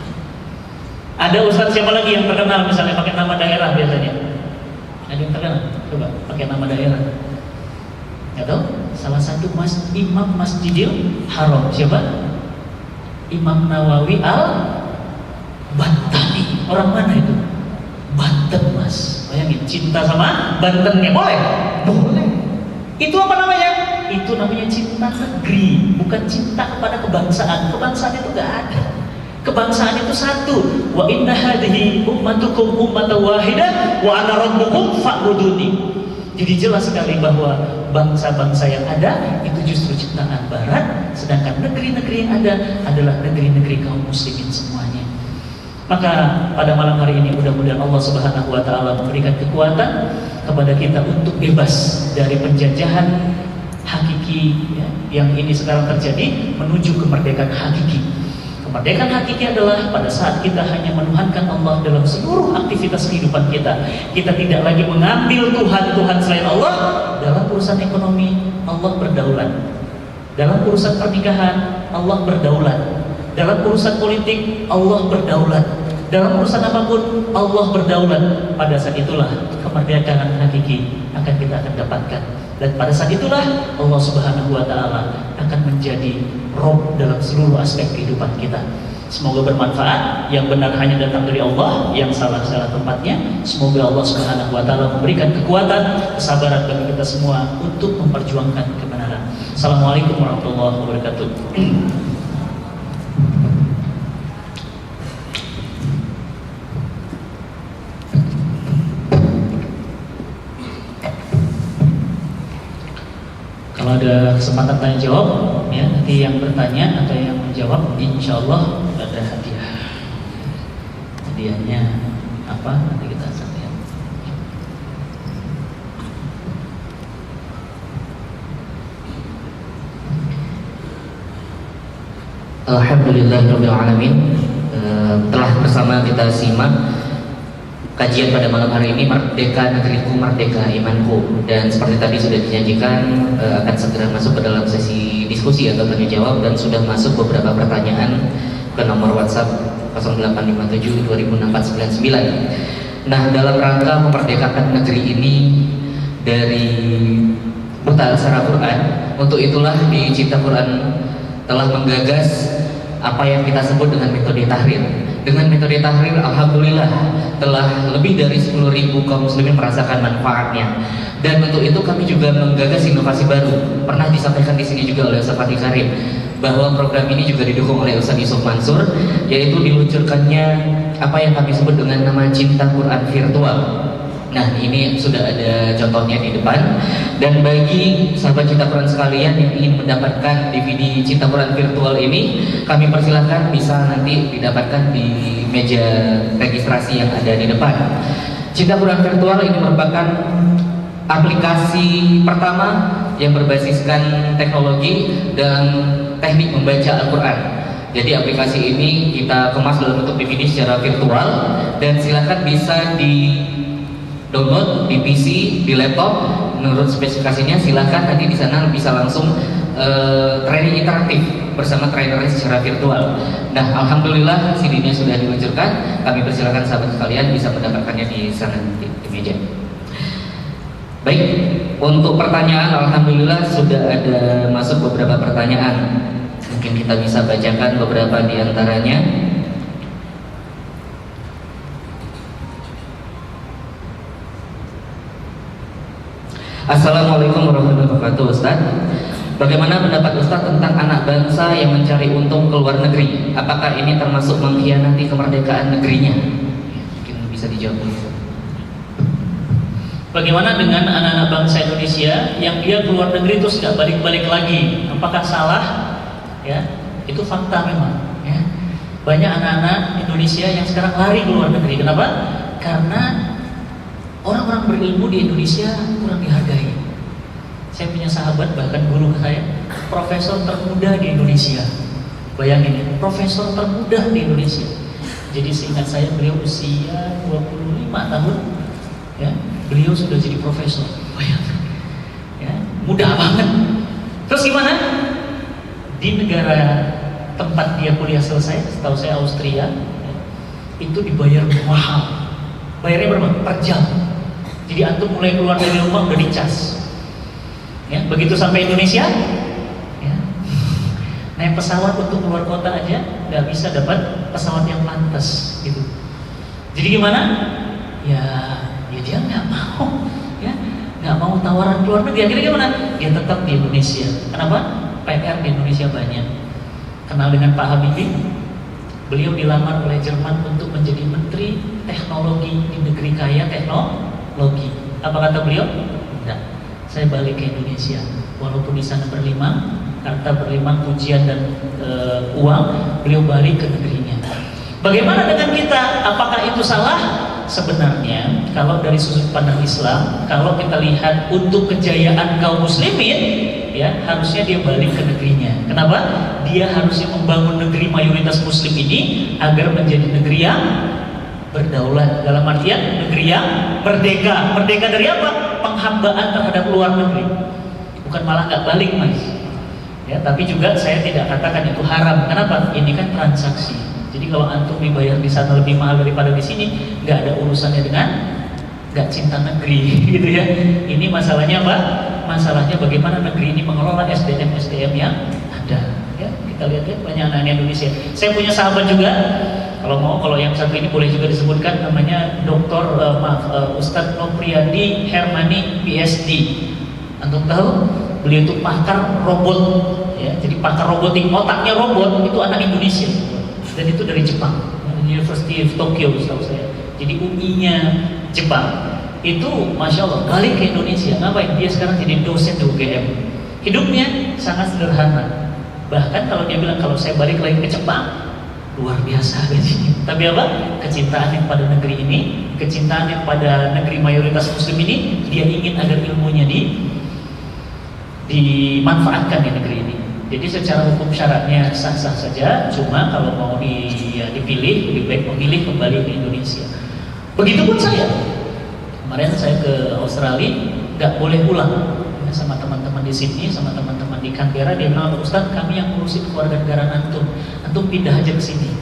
Ada Ustaz siapa lagi yang terkenal misalnya pakai nama daerah biasanya? Ada yang terkenal? Coba pakai nama daerah. Enggak tahu? Salah satu Imam Masjidil Haram. Siapa? Imam Nawawi Al-Bantani. Orang mana itu? Banten mas. Bayangin, cinta sama Bantennya. Boleh? Boleh. Itu apa namanya? Itu namanya cinta negeri, bukan cinta kepada kebangsaan. Kebangsaan itu gak ada. Kebangsaan itu satu. Wa inna hadhihi ummatukum ummatan wahidah wa ana rabbukum fa'buduni. Jadi jelas sekali bahwa bangsa-bangsa yang ada itu justru ciptaan Barat, sedangkan negeri-negeri yang ada adalah negeri-negeri kaum muslimin semuanya. Maka pada malam hari ini mudah-mudahan Allah Subhanahu wa taala memberikan kekuatan kepada kita untuk bebas dari penjajahan hakiki ya, yang ini sekarang terjadi menuju kemerdekaan hakiki. Kemerdekaan hakiki adalah pada saat kita hanya menuhankan Allah dalam seluruh aktivitas kehidupan kita. Kita tidak lagi mengambil Tuhan-Tuhan selain Allah. Dalam urusan ekonomi, Allah berdaulat. Dalam urusan pernikahan, Allah berdaulat. Dalam urusan politik, Allah berdaulat. Dalam urusan apapun, Allah berdaulat. Pada saat itulah kemerdekaan hakiki akan kita dapatkan. Dan pada saat itulah Allah Subhanahu wa taala akan menjadi Rob dalam seluruh aspek kehidupan kita. Semoga bermanfaat. Yang benar hanya datang dari Allah, yang salah tempatnya. Semoga Allah Subhanahu wa taala memberikan kekuatan, kesabaran bagi kita semua untuk memperjuangkan kebenaran. Assalamualaikum warahmatullahi wabarakatuh. Kalau ada kesempatan tanya jawab, ya nanti yang bertanya atau yang menjawab, insya Allah ada hadiah. Hadiahnya apa? Nanti kita lihat. Alhamdulillahirabbil alamin. Telah bersama kita simak kajian pada malam hari ini, Merdeka Negeriku, Merdeka Imanku. Dan seperti tadi sudah dijanjikan akan segera masuk ke dalam sesi diskusi atau tanya jawab, dan sudah masuk beberapa pertanyaan ke nomor WhatsApp 0857 206499. Nah, dalam rangka memerdekakan negeri ini dari buta aksara Quran, untuk itulah di Cipta Quran telah menggagas apa yang kita sebut dengan metode tahrir. Dengan metode tahrir, alhamdulillah telah lebih dari 10.000 kaum muslimin merasakan manfaatnya. Dan untuk itu kami juga menggagas inovasi baru. Pernah disampaikan di sini juga oleh Ustaz Fatih Karim bahwa program ini juga didukung oleh Ustaz Yusuf Mansur, yaitu diluncurkannya apa yang kami sebut dengan nama Cinta Quran Virtual. Nah, ini sudah ada contohnya di depan. Dan bagi sahabat Cinta Quran sekalian yang ingin mendapatkan DVD Cinta Quran Virtual ini, kami persilahkan bisa nanti didapatkan di meja registrasi yang ada di depan. Cinta Quran Virtual ini merupakan aplikasi pertama yang berbasiskan teknologi dan teknik membaca Al-Quran. Jadi aplikasi ini kita kemas dalam bentuk DVD secara virtual, dan silakan bisa di-download di PC, di laptop. Menurut spesifikasinya silakan nanti di sana bisa langsung training interaktif bersama trainernya secara virtual. Nah, alhamdulillah CD-nya sudah diluncurkan. Kami persilakan sahabat sekalian bisa mendapatkannya di sana di meja. Baik, untuk pertanyaan alhamdulillah sudah ada masuk beberapa pertanyaan. Mungkin kita bisa bacakan beberapa di antaranya. Assalamualaikum warahmatullahi wabarakatuh, Ustaz. Bagaimana pendapat Ustaz tentang anak bangsa yang mencari untung ke luar negeri? Apakah ini termasuk mengkhianati kemerdekaan negerinya? Mungkin bisa dijawab. Bagaimana dengan anak-anak bangsa Indonesia yang dia keluar negeri terus nggak balik-balik lagi? Apakah salah? Ya, itu fakta memang. Ya. Banyak anak-anak Indonesia yang sekarang lari ke luar negeri. Kenapa? Karena orang-orang berilmu di Indonesia kurang dihargai. Saya punya sahabat, bahkan guru saya, profesor termuda di Indonesia. Bayangin ya, profesor termuda di Indonesia. Jadi seingat saya beliau usia 25 tahun, ya, beliau sudah jadi profesor. Bayangin, ya, muda banget. Terus gimana? Di negara tempat dia kuliah selesai, setahu saya Austria, ya, itu dibayar mahal. Bayarnya berapa? Per jam. Jadi antum mulai keluar dari rumah udah dicas. Ya, begitu sampai Indonesia, ya, naik pesawat untuk keluar kota aja nggak bisa dapat pesawat yang pantas, gitu. Jadi gimana? Ya dia nggak mau, ya, nggak mau tawaran keluar negeri. Akhirnya gimana? Dia tetap di Indonesia. Kenapa? PR di Indonesia banyak. Kenal dengan Pak Habibie, beliau dilamar oleh Jerman untuk menjadi Menteri Teknologi di negeri kaya teknologi. Apa kata beliau? Enggak. Saya balik ke Indonesia, walaupun di sana berlimang, harta berlimang, pujian dan uang, beliau balik ke negerinya. Bagaimana dengan kita? Apakah itu salah? Sebenarnya, kalau dari sudut pandang Islam, kalau kita lihat untuk kejayaan kaum muslimin, ya harusnya dia balik ke negerinya. Kenapa? Dia harusnya membangun negeri mayoritas muslim ini agar menjadi negeri yang berdaulat, dalam artian negeri yang merdeka. Merdeka dari apa? Penghambaan terhadap luar negeri. Bukan malah nggak balik, Mas. Ya, tapi juga saya tidak katakan itu haram. Kenapa? Ini kan transaksi. Jadi kalau antum dibayar di sana lebih mahal daripada di sini, nggak ada urusannya dengan nggak cinta negeri, gitu ya. Ini masalahnya apa? Masalahnya bagaimana negeri ini mengelola SDM yang ada. Ya, kita lihat ya, banyak anak Indonesia. Saya punya sahabat juga. Kalau yang satu ini boleh juga disebutkan, namanya Dr. Ustadz Nopriyadi Hermani PhD. Antum tahu? Beliau itu pakar robot, ya. Jadi pakar robotik, otaknya robot itu anak Indonesia, dan itu dari Jepang, University of Tokyo, setahu saya. Jadi UI-nya Jepang. Itu masya Allah balik ke Indonesia. Ngapain? Dia sekarang jadi dosen di UGM. Hidupnya sangat sederhana. Bahkan kalau dia bilang kalau saya balik lagi ke Jepang, luar biasa gajinya. Tapi apa? Kecintaan yang pada negeri ini, kecintaan yang pada negeri mayoritas muslim ini, dia ingin agar ilmunya dimanfaatkan di negeri ini. Jadi secara hukum syaratnya sah-sah saja, cuma kalau mau dipilih, lebih baik memilih kembali ke Indonesia. Begitupun saya. Kemarin saya ke Australia, nggak boleh pulang. Sama teman-teman di Sydney, sama teman-teman di Canberra, dia bilang, Ustaz, kami yang ngurusin keluarga negara antum pindah aja ke sini,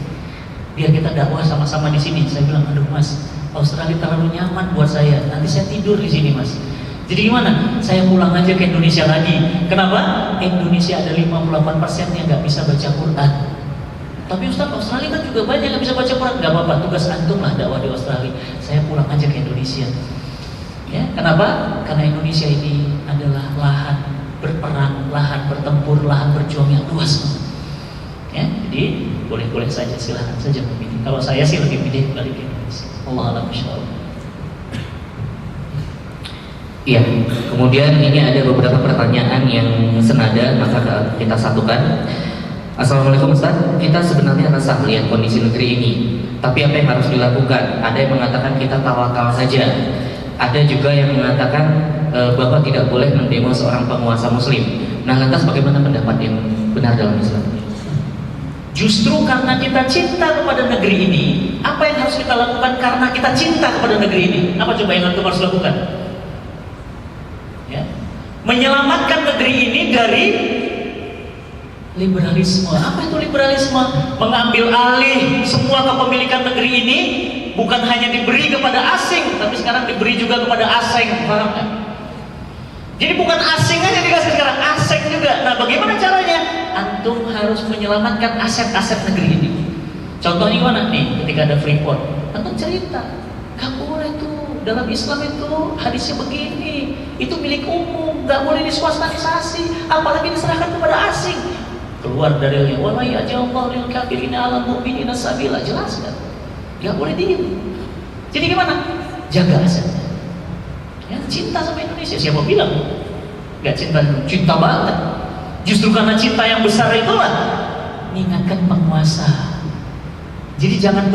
biar kita dakwah sama-sama di sini. Saya bilang, aduh Mas, Australia terlalu nyaman buat saya, nanti saya tidur di sini Mas. Jadi gimana? Saya pulang aja ke Indonesia lagi. Kenapa? Indonesia ada 58% yang nggak bisa baca Quran. Tapi Ustaz, Australia kan juga banyak yang bisa baca Quran. Gak apa-apa, tugas antum lah dakwah di Australia. Saya pulang aja ke Indonesia. Ya, kenapa? Karena Indonesia ini adalah lahan berperang, lahan bertempur, lahan berjuang yang luas. Ya, jadi boleh-boleh saja, silahkan saja memilih. Kalau saya sih lebih pilih balik ke Indonesia. Allah alam, insyaallah. Iya, kemudian ini ada beberapa pertanyaan yang senada, maka kita satukan. Assalamualaikum Ustaz, kita sebenarnya resah lihat kondisi negeri ini, tapi apa yang harus dilakukan? Ada yang mengatakan kita tawakal saja. Ada juga yang mengatakan bahwa tidak boleh mendemo seorang penguasa muslim. Nah, lantas bagaimana pendapat yang benar dalam Islam? Justru karena kita cinta kepada negeri ini, apa yang harus kita lakukan karena kita cinta kepada negeri ini? Apa coba yang antum harus lakukan? Ya. Menyelamatkan negeri ini dari liberalisme. Apa itu liberalisme? Mengambil alih semua kepemilikan negeri ini, bukan hanya diberi kepada asing, tapi sekarang diberi juga kepada asing. Paham nggak? Jadi bukan asing aja dikasih sekarang, asing juga. Nah, bagaimana caranya? Antum harus menyelamatkan aset-aset negeri ini. Contohnya gimana? Nih, ketika ada Freeport, antum cerita, gak boleh tuh, dalam Islam itu hadisnya begini, itu milik umum, nggak boleh diswastanisasi, apalagi diserahkan kepada asing. Keluar dalilnya, wa may yaj'alullahu lil kafirina 'alal mu'minina sabila, jelas kan? Nggak boleh diem. Jadi gimana? Jaga asetnya. Ya, cinta sama Indonesia, siapa bilang nggak cinta? Cinta banget. Justru karena cinta yang besar itulah mengingatkan penguasa. Jadi jangan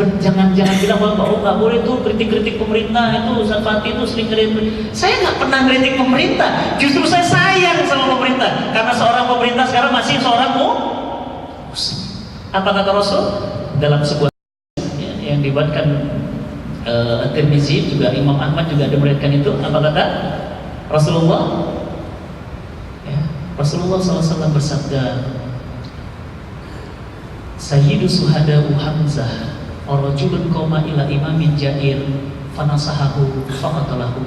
bilang bahwa oh nggak boleh tuh kritik pemerintah, itu Ustaz Fatih itu sering kritik. Saya nggak pernah kritik pemerintah, justru saya sayang sama pemerintah karena seorang pemerintah sekarang masih seorang muslim. Apa kata Rasul dalam sebuah yang dibuatkan At-Tirmizi, juga Imam Ahmad juga ada meriwayatkan itu. Apa kata Rasulullah? Ya, Rasulullah SAW bersabda, Sayyidu suhada'u Hamzah rajulun qoma ila imamin jair fanasahahu faqatalahu.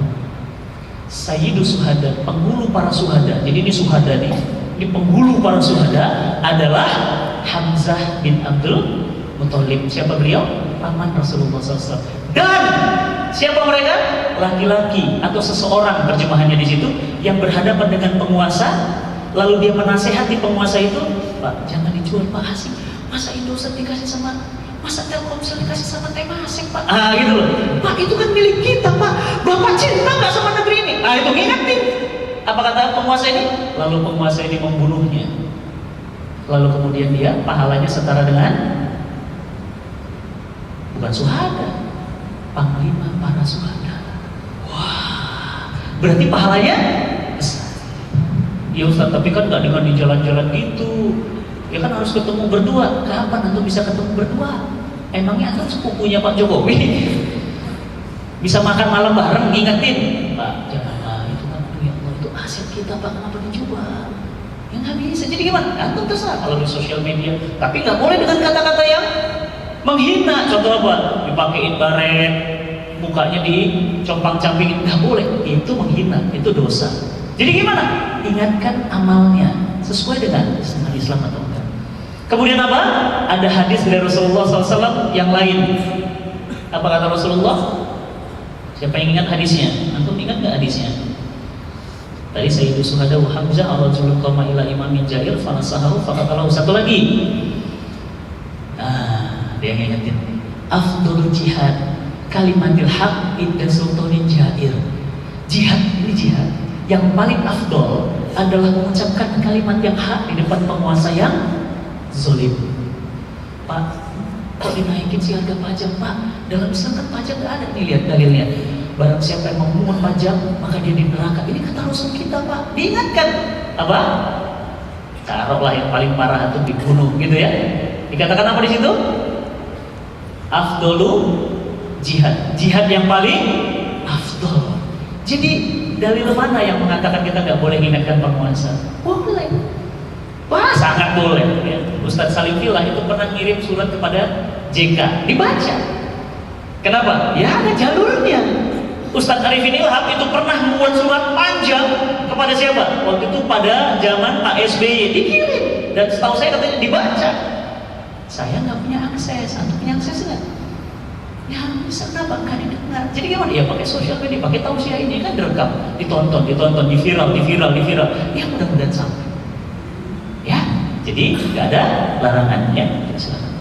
Sayyidu suhada, penghulu para suhada. Jadi ini suhada nih, ini penghulu para suhada adalah Hamzah bin Abdul Muthalib. Siapa beliau? Paman Rasulullah SAW. Dan siapa mereka? Laki-laki atau seseorang, terjemahannya di situ, yang berhadapan dengan penguasa, lalu dia menasehati penguasa itu, Pak, jangan dijual Pak asing. Masa Indosat dikasih sama, masa Telkomsel dikasih sama Temasek Pak? Gitu loh. Pak, itu kan milik kita Pak. Bapak cinta nggak sama negeri ini? Itu ngingetin. Apa kata penguasa ini? Lalu penguasa ini membunuhnya. Lalu kemudian dia pahalanya setara dengan bukan suhada, panglima para suhada. Wah, berarti pahalanya besar. Ya Ustaz, tapi kan nggak dengan di jalan-jalan gitu. Ya kan harus ketemu berdua. Kapan antum bisa ketemu berdua? Emangnya antum sepupunya Pak Jokowi? Bisa makan malam bareng, ngingetin, Pak, janganlah, itu kan punya Allah, itu aset kita Pak, kenapa dijual? Ya nggak bisa. Jadi gimana? Antum terserah kalau di sosial media. Tapi nggak boleh dengan kata-kata yang menghina. Contoh apa? Dipakein baret, mukanya dicompang-campingin, nggak boleh. Itu menghina, itu dosa. Jadi gimana? Ingatkan amalnya sesuai dengan Islam atau enggak. Kemudian apa? Ada hadis dari Rasulullah SAW yang lain. Apa kata Rasulullah? Siapa yang ingat hadisnya? Antum ingat nggak hadisnya? Tadi Sayyidu Suhada wa Hamzah rajulun qama ila imamin jair fanasahahu faqatalahu. Satu lagi. Dia yang ingetin. Afdhul jihad kalimatil haq inda sultanin jair. Jihad, ini jihad. Yang paling afdol adalah mengucapkan kalimat yang hak di depan penguasa yang zalim. Pak, kok dinaikin sih harga pajak Pak? Dalam Islam kan pajak nggak ada. Nih lihat dalilnya. Barang siapa yang memungut pajak maka dia di neraka. Ini kata Rasul kita Pak. Diingatkan apa? Taruhlah yang paling parah itu dibunuh, gitu ya. Dikatakan apa di situ? Afdolu jihad. Jihad yang paling afdol. Jadi dalil mana yang mengatakan kita nggak boleh ingatkan penguasa? Boleh. Wah, sangat boleh. Ya. Ustadz Salim Fillah itu pernah ngirim surat kepada JK, dibaca. Kenapa? Ya ada jalurnya. Ustadz Arifin Ilham itu pernah membuat surat panjang kepada siapa? Waktu itu pada zaman Pak SBY, dikirim. Dan setahu saya katanya dibaca. Saya nggak punya akses, antum punya akses nggak? Ya bisa, kenapa? Nggak didengar. Jadi gimana? Ya pakai sosial media, pakai tausiah ini kan direkam, ditonton, di viral. Ya mudah-mudahan sampai. Ya, jadi nggak ada larangan ya. Silakan.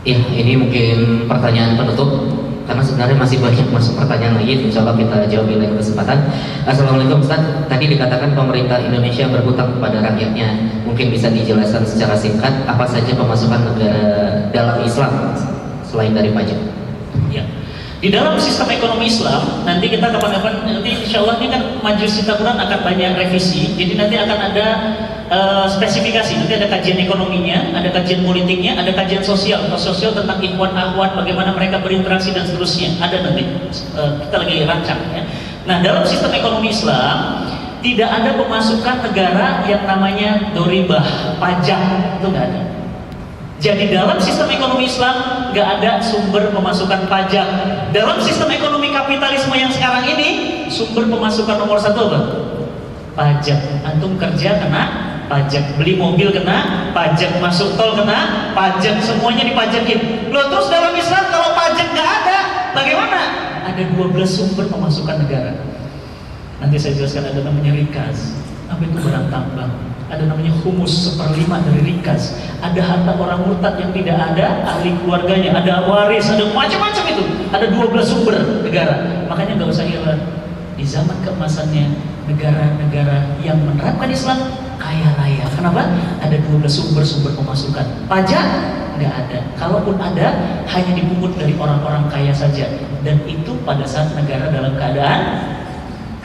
Ya, ini mungkin pertanyaan penutup karena sebenarnya masih banyak masuk pertanyaan lagi. Insya Allah kita jawab di lain kesempatan. Assalamualaikum Ustaz. Tadi dikatakan pemerintah Indonesia berhutang kepada rakyatnya. Mungkin bisa dijelaskan secara singkat apa saja pemasukan negara dalam Islam selain dari pajak? Ya. Di dalam sistem ekonomi Islam, nanti kita kapan-kapan, nanti insya Allah ini kan Majelis Cinta Quran akan banyak revisi. Jadi nanti akan ada spesifikasi, nanti ada kajian ekonominya, ada kajian politiknya, ada kajian sosial tentang ikhwan akhwat, bagaimana mereka berinteraksi dan seterusnya. Ada nanti, kita lagi rancang ya. Nah, dalam sistem ekonomi Islam tidak ada pemasukan negara yang namanya doribah, pajak, itu nggak ada. Jadi dalam sistem ekonomi Islam nggak ada sumber pemasukan pajak. Dalam sistem ekonomi kapitalisme yang sekarang ini, sumber pemasukan nomor satu apa? Pajak. Antum kerja kena pajak, beli mobil kena pajak, masuk tol kena pajak, semuanya dipajakin. Loh, terus dalam Islam kalau pajak nggak ada, bagaimana? ada 12 sumber pemasukan negara. Nanti saya jelaskan, ada namanya rikas, apa itu barang tambang, ada namanya humus 1/5 dari rikas, ada harta orang murtad yang tidak ada ahli keluarganya, ada waris, ada macam-macam itu, ada 12 sumber negara. Makanya nggak usah heran, di zaman keemasannya negara-negara yang menerapkan Islam kaya raya. Kenapa? Ada 12 sumber pemasukan. Pajak nggak ada, kalaupun ada hanya dipungut dari orang-orang kaya saja, dan itu pada saat negara dalam keadaan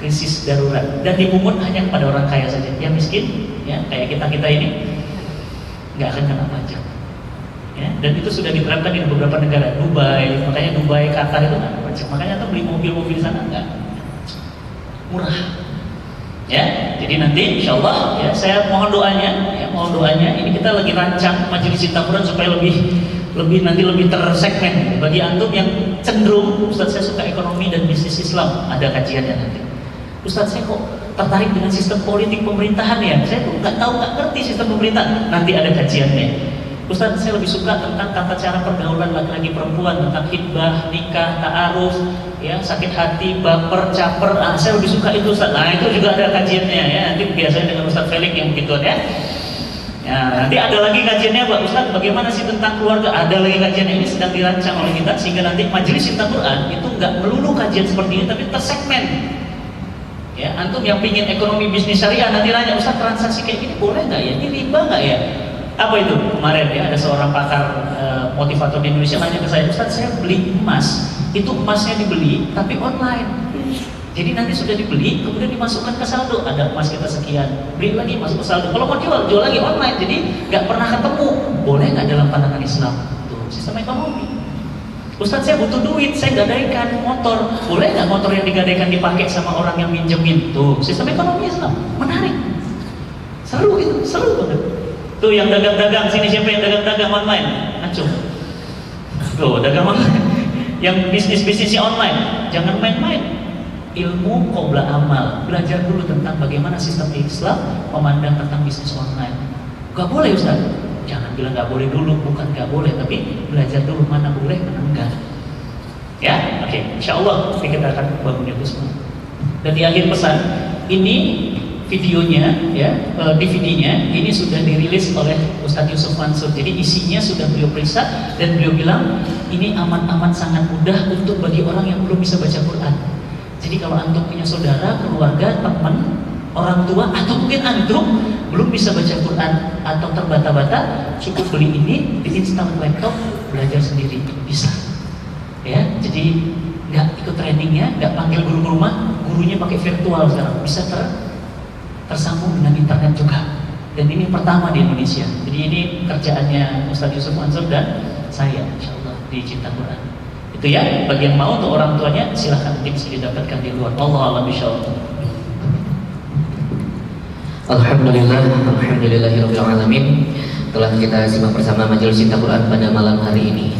krisis darurat, dan dipungut hanya kepada orang kaya saja. Yang miskin, ya kayak kita ini, nggak akan kena pajak. Ya, dan itu sudah diterapkan di beberapa negara. Dubai, makanya Dubai, Qatar itu nggak ada pajak. Makanya tuh beli mobil-mobil di sana nggak murah. Ya, jadi nanti insya Allah ya, saya mohon doanya, ya, mohon doanya. Ini kita lagi rancang majelis cinta Quran supaya lebih tersegmen. Bagi antum yang cenderung, Ustaz saya suka ekonomi dan bisnis Islam, ada kajiannya nanti. Ustaz saya kok tertarik dengan sistem politik pemerintahan ya, saya tuh nggak ngerti sistem pemerintahan, nanti ada kajiannya. Ustaz saya lebih suka tentang tata cara pergaulan laki-laki perempuan, tentang khitbah, nikah, ta'aruf, ya, sakit hati, baper, caper, saya lebih suka itu Ustaz. Nah itu juga ada kajiannya ya, nanti biasanya dengan Ustaz Felix yang begituan ya. Ya, nanti ada lagi kajiannya Pak Ustaz, bagaimana sih tentang keluarga, ada lagi kajiannya, ini sedang dirancang oleh kita, sehingga nanti majelis cinta Quran itu nggak melulu kajian seperti ini, tapi tersegmen. Ya, antum yang pingin ekonomi bisnis syariah nanti nanya, Ustaz transaksi kayak gini boleh nggak ya, ini riba nggak ya? Apa itu? Kemarin ya ada seorang pakar motivator di Indonesia nanya ke saya, Ustaz saya beli emas, itu emasnya dibeli tapi online. Jadi nanti sudah dibeli, kemudian dimasukkan ke saldo, ada emas kita sekian, beli lagi masuk ke saldo. Kalau mau jual lagi online, jadi nggak pernah ketemu. Boleh nggak dalam pandangan Islam? Tuh sistem ekonomi. Ustaz saya butuh duit, saya gadaikan motor, boleh nggak motor yang digadaikan dipakai sama orang yang minjemin? Tuh sistem ekonomi Islam, menarik, seru itu, seru banget. Tuh yang dagang-dagang, sini siapa yang dagang-dagang online? Acung. Tuh dagang online. Yang bisnisnya online, jangan main-main. Ilmu qobla amal. Belajar dulu tentang bagaimana sistem Islam memandang tentang bisnis online. Gak boleh Ustaz. Jangan bilang gak boleh dulu, bukan gak boleh, tapi belajar dulu mana boleh, mana enggak. Ya, oke. Insyaallah kita akan bangun itu semua. Dan di akhir pesan ini, videonya, ya, DVD-nya ini sudah dirilis oleh Ustadz Yusuf Mansur. Jadi isinya sudah beliau periksa dan beliau bilang ini amat sangat mudah untuk bagi orang yang belum bisa baca Quran. Jadi kalau antum punya saudara, keluarga, teman, orang tua, atau mungkin antum belum bisa baca Quran atau terbata-bata, cukup beli ini, diinstal ke laptop, belajar sendiri, bisa. Ya, jadi nggak ikut trainingnya, nggak panggil guru ke rumah, gurunya pakai virtual sekarang, bisa tersambung dengan internet juga. Dan ini pertama di Indonesia. Jadi ini kerjaannya Ustadz Yusuf Mansur dan saya, insyaallah di Cinta Quran. Itu ya, bagi yang mau untuk orang tuanya silahkan nanti bisa didapatkan di luar. Allah alam insyaallah. Alhamdulillahirabbil alamin. Telah kita simak bersama majelis Cinta Quran pada malam hari ini.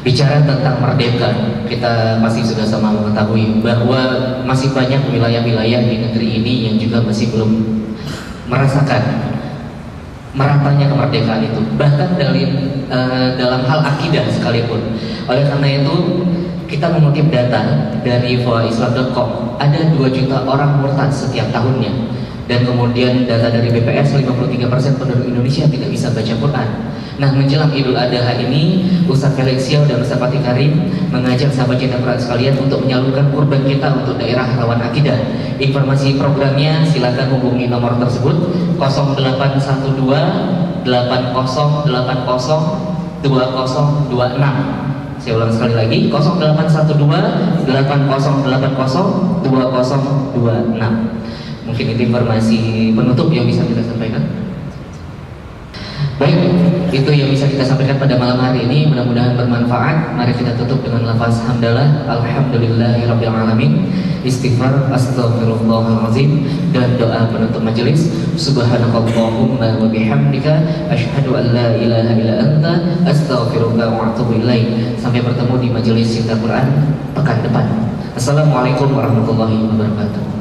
Bicara tentang merdeka, kita masih sudah sama mengetahui bahwa masih banyak wilayah-wilayah di negeri ini yang juga masih belum merasakan meratanya kemerdekaan itu, bahkan dalam hal akidah sekalipun. Oleh karena itu, kita mengutip data dari foaislam.com, ada 2 juta orang murtad setiap tahunnya. Dan kemudian data dari BPS, 53% penduduk Indonesia tidak bisa baca Quran. Nah, menjelang Idul Adha ini, Ustaz Felix Xiao dan Ustaz Fatih Karim mengajak sahabat cinta Quran sekalian untuk menyalurkan kurban kita untuk daerah rawan akidah. Informasi programnya silakan hubungi nomor tersebut 0812 8080 2026. Saya ulang sekali lagi, 0812 8080 2026. Mungkin itu informasi penutup yang bisa kita sampaikan. Baik, itu yang bisa kita sampaikan pada malam hari ini. Mudah-mudahan bermanfaat. Mari kita tutup dengan lafaz hamdalah, alhamdulillahirabbil alamin, istighfar, astagfirullahalazim, dan doa penutup majelis. Subhanakallahumma wa bihamdika asyhadu an la ilaha illa anta astaghfiruka wa atubu ilaik. Sampai bertemu di majelis Cinta Quran pekan depan. Assalamualaikum warahmatullahi wabarakatuh.